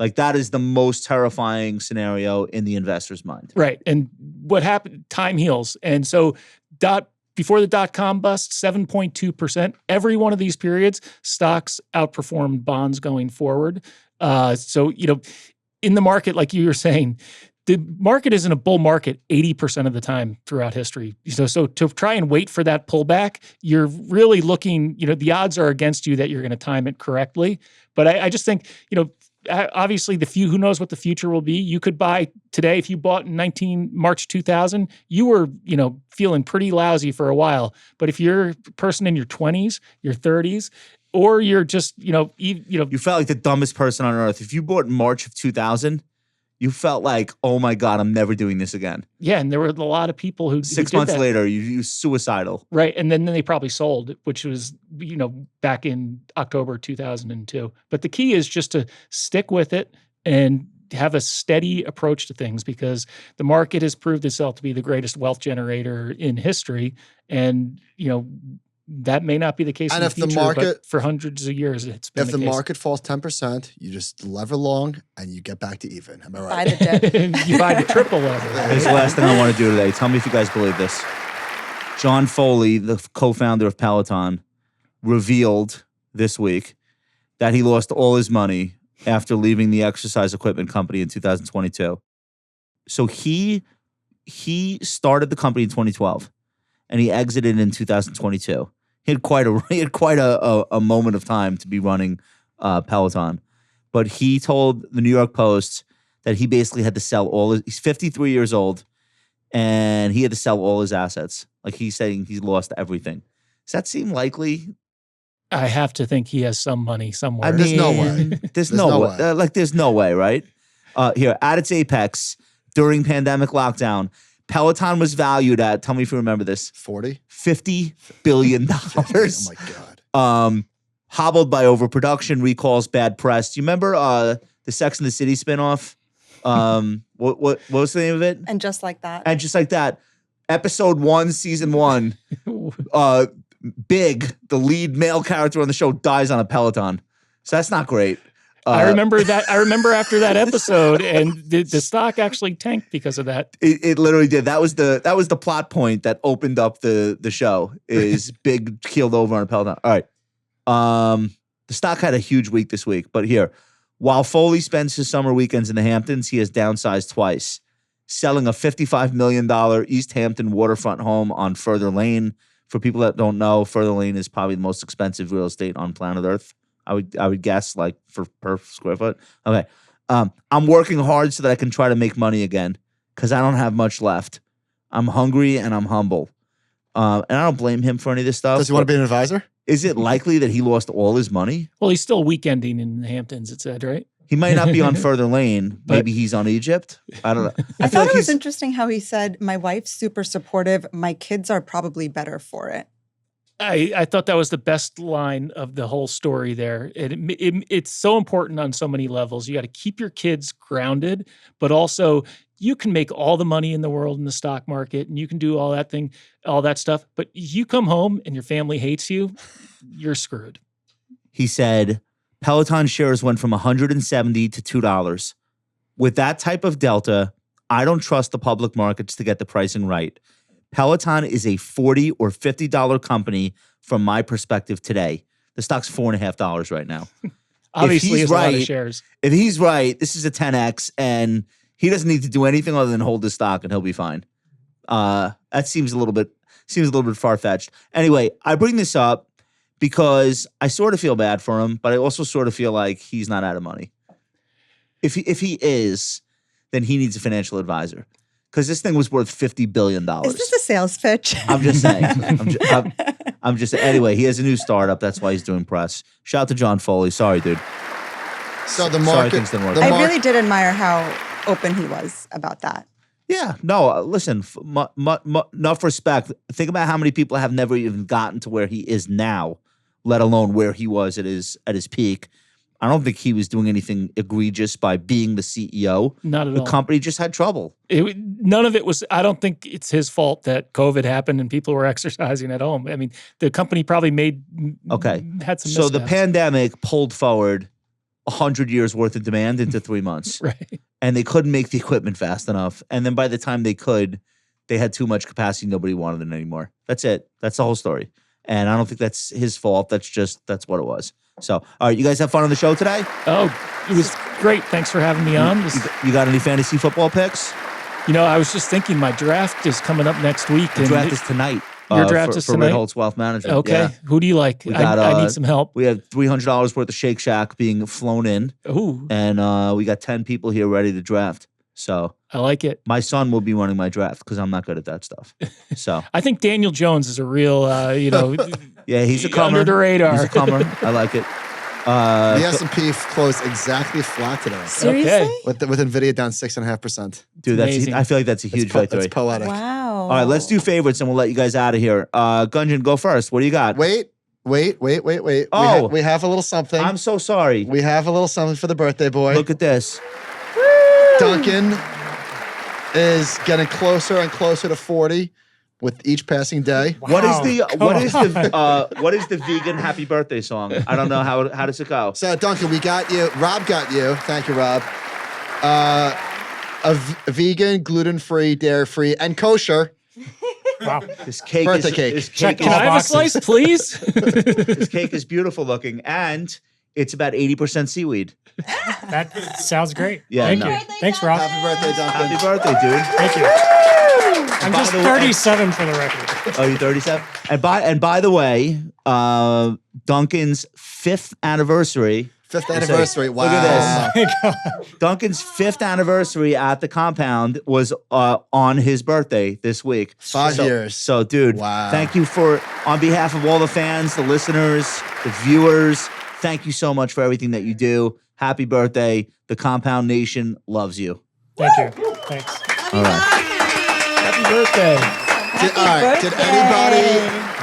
Like, that is the most terrifying scenario in the investor's mind. Right. And what happened, time heals. And so before the dot-com bust, 7.2%. Every one of these periods, stocks outperformed bonds going forward. So, in the market, like you were saying, the market is in a bull market 80% of the time throughout history. So to try and wait for that pullback, you're really looking, the odds are against you that you're going to time it correctly. But I just think, obviously who knows what the future will be. You could buy today, if you bought in March 2000, you were, feeling pretty lousy for a while. But if you're a person in your 20s, your 30s, or you're just, you felt like the dumbest person on earth. If you bought in March of 2000, you felt like, oh my God, I'm never doing this again. Yeah, and there were a lot of people who 6 months later, you suicidal. Right, and then they probably sold, which was, back in October 2002. But the key is just to stick with it and have a steady approach to things because the market has proved itself to be the greatest wealth generator in history. And, that may not be the case And in if the the future, market- but for hundreds of years, it's been If the the case. market falls 10%, you just lever long and you get back to even. Am I Buy right? the dip. You buy the triple level. Here's the last thing I want to do today. Tell me if you guys believe this. John Foley, the co-founder of Peloton, revealed this week that he lost all his money after leaving the exercise equipment company in 2022. So he started the company in 2012 and he exited in 2022. He had quite a moment of time to be running Peloton. But he told the New York Post that he basically had to sell he's 53 years old and he had to sell all his assets. Like he's saying he's lost everything. Does that seem likely? I have to think he has some money somewhere. There's no way. There's no way. way. There's no way, right? Here, at its apex during pandemic lockdown, Peloton was valued at, tell me if you remember this, 40? $50 billion. Oh my God. Hobbled by overproduction, recalls, bad press. Do you remember the Sex and the City spinoff? What was the name of it? And just like that. And just like that, episode 1, season 1, Big, the lead male character on the show, dies on a Peloton. So that's not great. I remember that. I remember after that episode, and the stock actually tanked because of that. It literally did. That was the plot point that opened up the show. Is Big keeled over on a Peloton. All right. The stock had a huge week this week, but here, while Foley spends his summer weekends in the Hamptons, he has downsized twice, selling a $55 million East Hampton waterfront home on Further Lane. For people that don't know, Further Lane is probably the most expensive real estate on planet Earth. I would guess, like, per square foot. Okay. I'm working hard so that I can try to make money again because I don't have much left. I'm hungry and I'm humble. And I don't blame him for any of this stuff. Does he want to be an advisor? Is it likely that he lost all his money? Well, he's still weekending in the Hamptons, it said, right? He might not be on Further Lane. Maybe he's on Egypt. I don't know. I feel thought like it was interesting how he said, my wife's super supportive. My kids are probably better for it. I thought that was the best line of the whole story there. It's so important on so many levels. You got to keep your kids grounded, but also you can make all the money in the world in the stock market and you can do all that stuff. But you come home and your family hates you, you're screwed. He said Peloton shares went from $170 to $2. With that type of delta, I don't trust the public markets to get the pricing right. Peloton is a $40 or $50 company from my perspective today. The stock's $4.50 right now. Obviously, he's a lot of right, shares. If he's right, this is a 10x, and he doesn't need to do anything other than hold the stock, and he'll be fine. That seems a little bit far fetched. Anyway, I bring this up because I sort of feel bad for him, but I also sort of feel like he's not out of money. If he is, then he needs a financial advisor. Because this thing was worth $50 billion. Is this a sales pitch? I'm just saying. I'm just anyway, he has a new startup. That's why he's doing press. Shout out to John Foley. Sorry, dude. So the Sorry market, things didn't work. the I mar- really did admire how open he was about that. Yeah, no, listen, enough respect. Think about how many people have never even gotten to where he is now, let alone where he was at his peak. I don't think he was doing anything egregious by being the CEO. Not at all. The company just had trouble. None of it was, I don't think it's his fault that COVID happened and people were exercising at home. I mean, the company probably had some So the missteps. pandemic pulled forward 100 years worth of demand into 3 months. Right. And they couldn't make the equipment fast enough. And then by the time they could, they had too much capacity. Nobody wanted it anymore. That's it. That's the whole story. And I don't think that's his fault. That's what it was. So, all right, you guys have fun on the show today? Oh, it was great. Thanks for having me on. You got any fantasy football picks? I was just thinking my draft is coming up next week. The draft is tonight. Your draft is tonight? For Ritholtz Wealth Management. Okay. Yeah. Who do you like? I need some help. We have $300 worth of Shake Shack being flown in. Ooh. And we got 10 people here ready to draft. So I like it. my son will be running my draft because I'm not good at that stuff. So I think Daniel Jones is a real, yeah, he's a comer. under the radar. He's a comer. I like it. the S&P closed exactly flat today. Seriously? Okay. With Nvidia down 6.5%. Dude, amazing. I feel like that's a huge victory. That's poetic. Wow. All right, let's do favorites and we'll let you guys out of here. Gunjan, go first. What do you got? Wait. Oh. we have a little something. I'm so sorry. We have a little something for the birthday boy. Look at this. Duncan is getting closer and closer to 40 with each passing day. What is the vegan happy birthday song? I don't know how does it go? So Duncan, we got you. Rob got you. Thank you, Rob. A vegan, gluten-free, dairy-free, and kosher. Wow. This cake Birthday is cake. This Check cake all Can I have a boxes. slice, please? this cake is beautiful looking, and it's about 80% seaweed. That sounds great. Yeah, Thank no. you. Thanks, Rob. Happy birthday, Duncan. Happy birthday, dude! Thank you. I'm By just the way- 37 for the record. Oh, you're 37. And by the way, Duncan's 5th anniversary. Fifth anniversary. Wow. Look at this. Duncan's 5th anniversary at the compound was on his birthday this week. 5 years. So, dude, Wow. thank you on behalf of all the fans, the listeners, the viewers, thank you so much for everything that you do. Happy birthday. The Compound Nation loves you. Thank you. Thanks. All right. Happy birthday.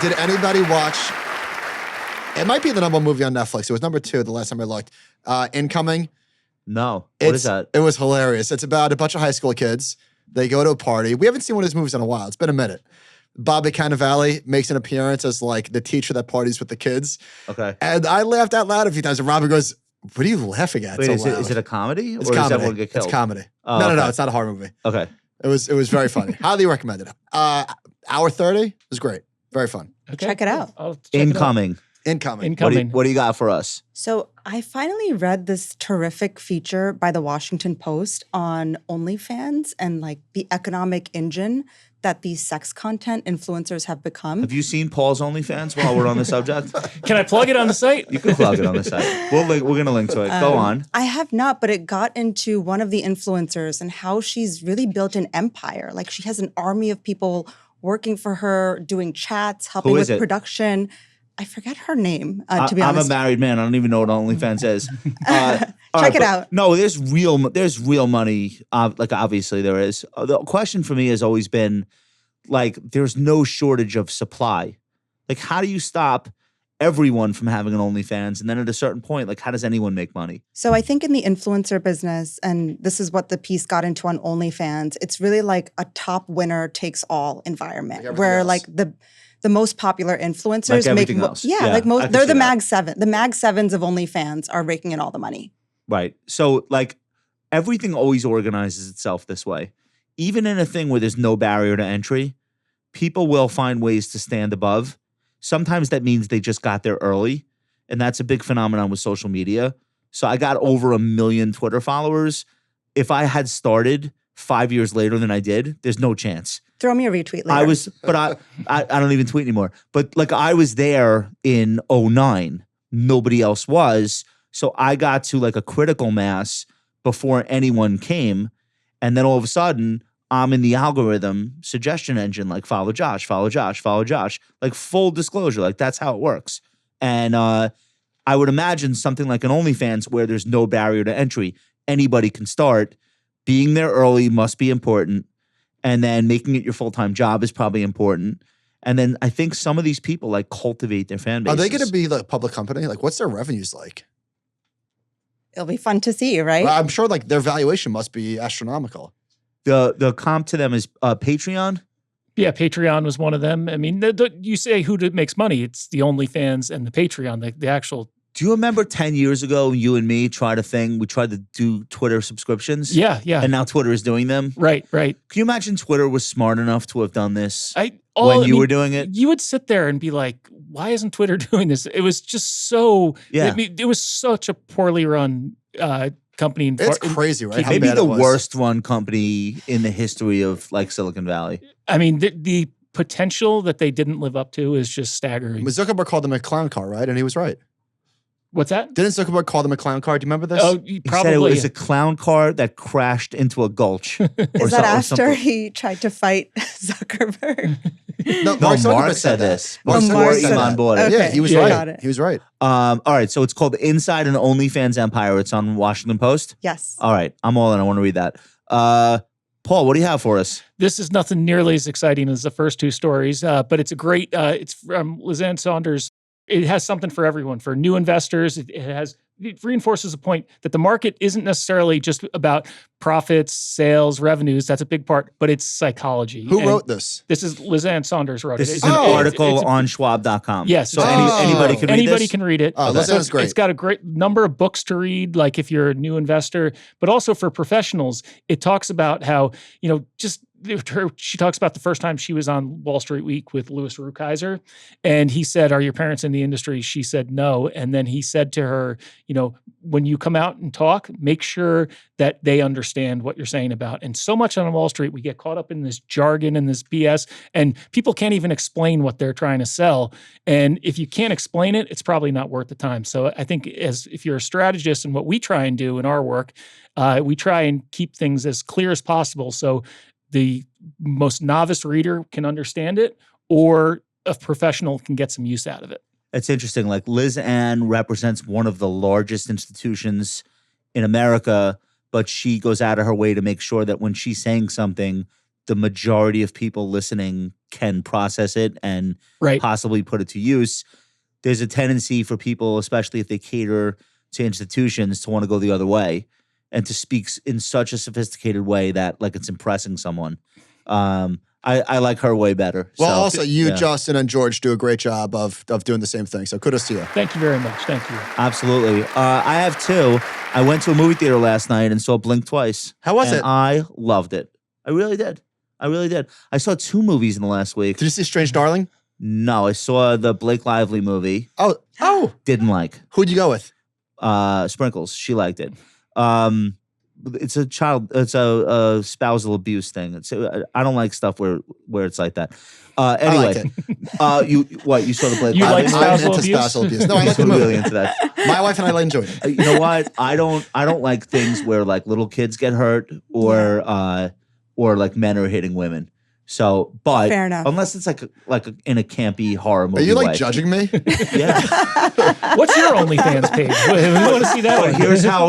Did anybody watch? It might be the number one movie on Netflix. It was number 2 the last time I looked. Incoming. No. What is that? It was hilarious. It's about a bunch of high school kids. They go to a party. We haven't seen one of his movies in a while. It's been a minute. Bobby Cannavale makes an appearance as like the teacher that parties with the kids. Okay. And I laughed out loud a few times. And Robin goes, "What are you laughing at?" Wait, so is loud?" it a comedy? It's or comedy. does everyone get killed? It's comedy. Oh, No, okay. it's not a horror movie. Okay. It was very funny. Highly recommended. Hour 30 was great. Very fun. Okay. Check it out. I'll check it out. Incoming. Incoming. Incoming. What do you got for us? So I finally read this terrific feature by the Washington Post on OnlyFans and like the economic engine that these sex content influencers have become. Have you seen Paul's OnlyFans while we're on the subject? Can I plug it on the site? You can plug it on the site. We're going to link to it. Go on. I have not, but it got into one of the influencers and how she's really built an empire. Like she has an army of people working for her, doing chats, helping Who with is it? production. I forget her name, to be I'm honest. a married man. I don't even know what OnlyFans is. All Check it but out. No, there's real money. Like obviously there is. The question for me has always been like, there's no shortage of supply. Like, how do you stop everyone from having an OnlyFans? And then at a certain point, like, how does anyone make money? So I think in the influencer business, and this is what the piece got into on OnlyFans, it's really like a top winner takes all environment, everything where else. like the most popular influencers Like make everything else. yeah, Yeah, like I most can they're see the that. Mag 7. The Mag 7s of OnlyFans are raking in all the money. Right. So like everything always organizes itself this way. Even in a thing where there's no barrier to entry, people will find ways to stand above. Sometimes that means they just got there early. And that's a big phenomenon with social media. So I got over 1 million Twitter followers. If I had started 5 years later than I did, there's no chance. Throw me a retweet later. I don't even tweet anymore. But like I was there in 2009. Nobody else was. So I got to like a critical mass before anyone came. And then all of a sudden, I'm in the algorithm suggestion engine, like follow Josh, follow Josh, follow Josh. Like full disclosure, like that's how it works. And I would imagine something like an OnlyFans where there's no barrier to entry. Anybody can start. Being there early must be important. And then making it your full-time job is probably important. And then I think some of these people like cultivate their fan Are bases. they going to be like a public company? Like, what's their revenues like? It'll be fun to see, right? Well, I'm sure like their valuation must be astronomical. The comp to them is Patreon? Yeah, Patreon was one of them. I mean, you say who makes money? It's the OnlyFans and the Patreon, the actual. Do you remember 10 years ago, you and me tried a thing? We tried to do Twitter subscriptions. Yeah. And now Twitter is doing them. Right. Can you imagine Twitter was smart enough to have done this when I you mean, were doing it? You would sit there and be like, why isn't Twitter doing this? It was just so, Yeah. I mean, it was such a poorly run company. It's crazy, right? How Maybe bad the it was. worst run company in the history of like Silicon Valley. I mean, the potential that they didn't live up to is just staggering. Zuckerberg called them a clown car, right? And he was right. What's that? Didn't Zuckerberg call them a clown car? Do you remember this? Oh, He probably. said it was a clown car that crashed into a gulch. Is that after he tried to fight Zuckerberg? No, Zuckerberg Mark said this. Mark Oh, Zuckerberg Mark said said Elon that. bought it. Okay. Yeah, he was Yeah, right. got it. He was right. All right, so it's called Inside an OnlyFans Empire. It's on Washington Post. Yes. All right, I'm all in. I want to read that. Paul, what do you have for us? This is nothing nearly as exciting as the first two stories, but it's a great, it's from Lizanne Saunders. It has something for everyone. For new investors, it has it reinforces the point that the market isn't necessarily just about profits, sales, revenues. That's a big part, but it's psychology. Who And wrote this? This is Liz Ann Saunders wrote This it. is an article on Schwab.com. Yes. So it's- anybody can read Anybody this? can read it. Oh, Liz Ann's great. It's got a great number of books to read, like if you're a new investor, but also for professionals. It talks about how, she talks about the first time she was on Wall Street Week with Louis Rukeyser, and he said, "Are your parents in the industry?" She said, "No." And then he said to her, when you come out and talk, make sure that they understand what you're saying about. And so much on Wall Street, we get caught up in this jargon and this BS, and people can't even explain what they're trying to sell. And if you can't explain it, it's probably not worth the time. So I think if you're a strategist, and what we try and do in our work, we try and keep things as clear as possible. So the most novice reader can understand it, or a professional can get some use out of it. It's interesting. Like Liz Ann represents one of the largest institutions in America, but she goes out of her way to make sure that when she's saying something, the majority of people listening can process it and possibly put it to use. There's a tendency for people, especially if they cater to institutions, to want to go the other way and to speak in such a sophisticated way that like it's impressing someone. I like her way better. Well, So, also you, yeah. Justin, and George do a great job of doing the same thing. So kudos to you. Thank you very much. Thank you. Absolutely. I have two. I went to a movie theater last night and saw Blink twice. How was and it? I loved it. I really did. I saw 2 movies in the last week. Did you see Strange Darling? No, I saw the Blake Lively movie. Oh. Didn't like. Who'd you go with? Sprinkles. She liked it. It's a spousal abuse thing. I don't like stuff where it's like that. Anyway, I like you saw the Blake You Lively like movie? I'm spousal into abuse? spousal abuse. No, I like the I'm movie. really into that. My wife and I enjoyed it. You know what? I don't like things where like little kids get hurt or like men are hitting women. So, but Fair enough. unless it's like in a campy horror movie. Are you like way. judging me? Yeah. What's your OnlyFans page? We want to see that But one.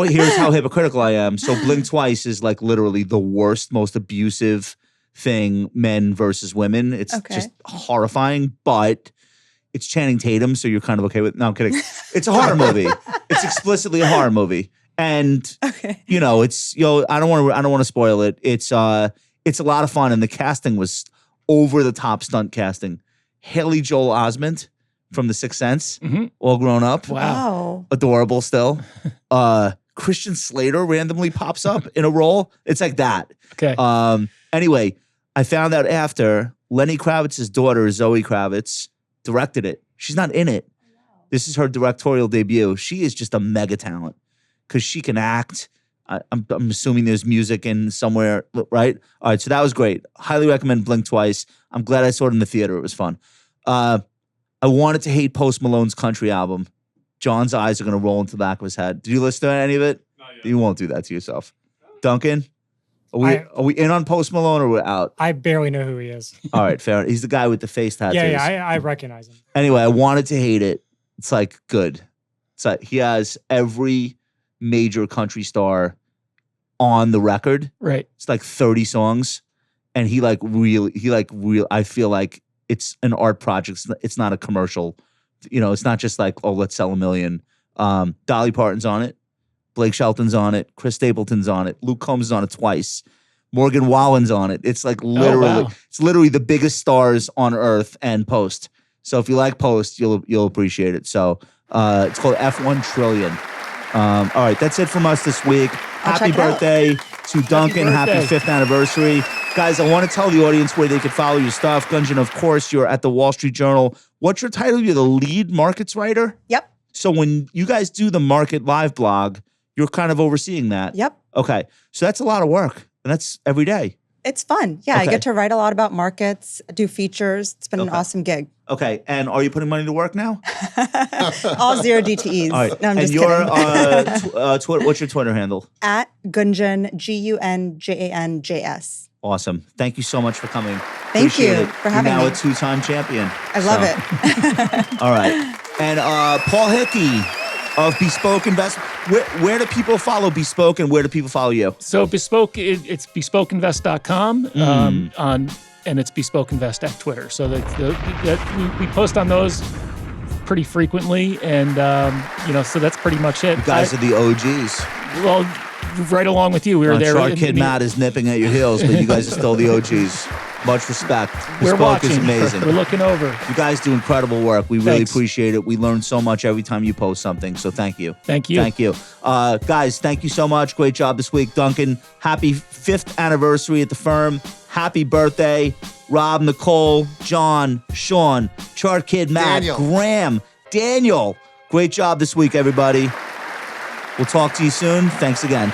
here's how hypocritical I am. So Blink Twice is like literally the worst, most abusive thing, men versus women. It's just horrifying, but it's Channing Tatum, so you're kind of okay with. No, I'm kidding. It's a horror movie. It's explicitly a horror movie, and it's I don't want to spoil it. It's a lot of fun, and the casting was over the top stunt casting. Haley Joel Osment from The Sixth Sense, all grown up. Wow. Adorable still. Christian Slater randomly pops up in a role. It's like that. Okay. Anyway, I found out after Lenny Kravitz's daughter, Zoe Kravitz, directed it. She's not in it. This is her directorial debut. She is just a mega talent because she can act. I'm assuming there's music in somewhere, right? All right, so that was great. Highly recommend Blink Twice. I'm glad I saw it in the theater. It was fun. I wanted to hate Post Malone's country album. John's eyes are going to roll into the back of his head. Did you listen to any of it? Not yet. You won't do that to yourself. Duncan, are we in on Post Malone or we're out? I barely know who he is. All right, fair. He's the guy with the face tattoos. Yeah, I recognize him. Anyway, I wanted to hate it. It's like good. It's like he has every major country star on the record. Right. It's like 30 songs, and he I feel like it's an art project. It's not a commercial. It's not just like, oh, let's sell 1 million. Dolly Parton's on it. Blake Shelton's on it. Chris Stapleton's on it. Luke Combs is on it twice. Morgan Wallen's on it. It's like literally, It's literally the biggest stars on earth and Post. So if you like Post, you'll appreciate it. So it's called F1 Trillion. All right, that's it from us this week. Happy check it out. birthday to Duncan. Happy birthday. 5th anniversary. Guys, I want to tell the audience where they could follow your stuff. Gunjan, of course, you're at the Wall Street Journal. What's your title? You're the lead markets writer? Yep. So when you guys do the Market Live blog, you're kind of overseeing that. Yep. Okay. So that's a lot of work. And that's every day. It's fun. Yeah, I Okay. get to write a lot about markets, do features. It's been an Okay. awesome gig. Okay. And are you putting money to work now? All 0 DTEs. All right. No, I'm and just your kidding. Twitter, what's your Twitter handle? At Gunjan, Gunjanjs. Awesome. Thank you so much for coming. Thank Appreciate you it. for having You're now me. a 2-time champion. I love So, it. All right. And Paul Hickey of Bespoke Investment. Where do people follow Bespoke and where do people follow you? So Bespoke, it's bespokeinvest.com and it's Bespoke Invest at Twitter. So we post on those pretty frequently, and so that's pretty much it. You guys are the OGs. Well, right along with you, we were I'm there. sure Kid Matt is nipping at your heels, but you guys are still the OGs. Much respect. We're Bespoke watching. is amazing. We're looking over. You guys do incredible work. We really Thanks. appreciate it. We learn so much every time you post something. So thank you. Thank you. Thank you. Guys, thank you so much. Great job this week. Duncan, happy 5th anniversary at the firm. Happy birthday. Rob, Nicole, John, Sean, Chart Kid, Matt, Daniel. Graham, Daniel. Great job this week, everybody. We'll talk to you soon. Thanks again.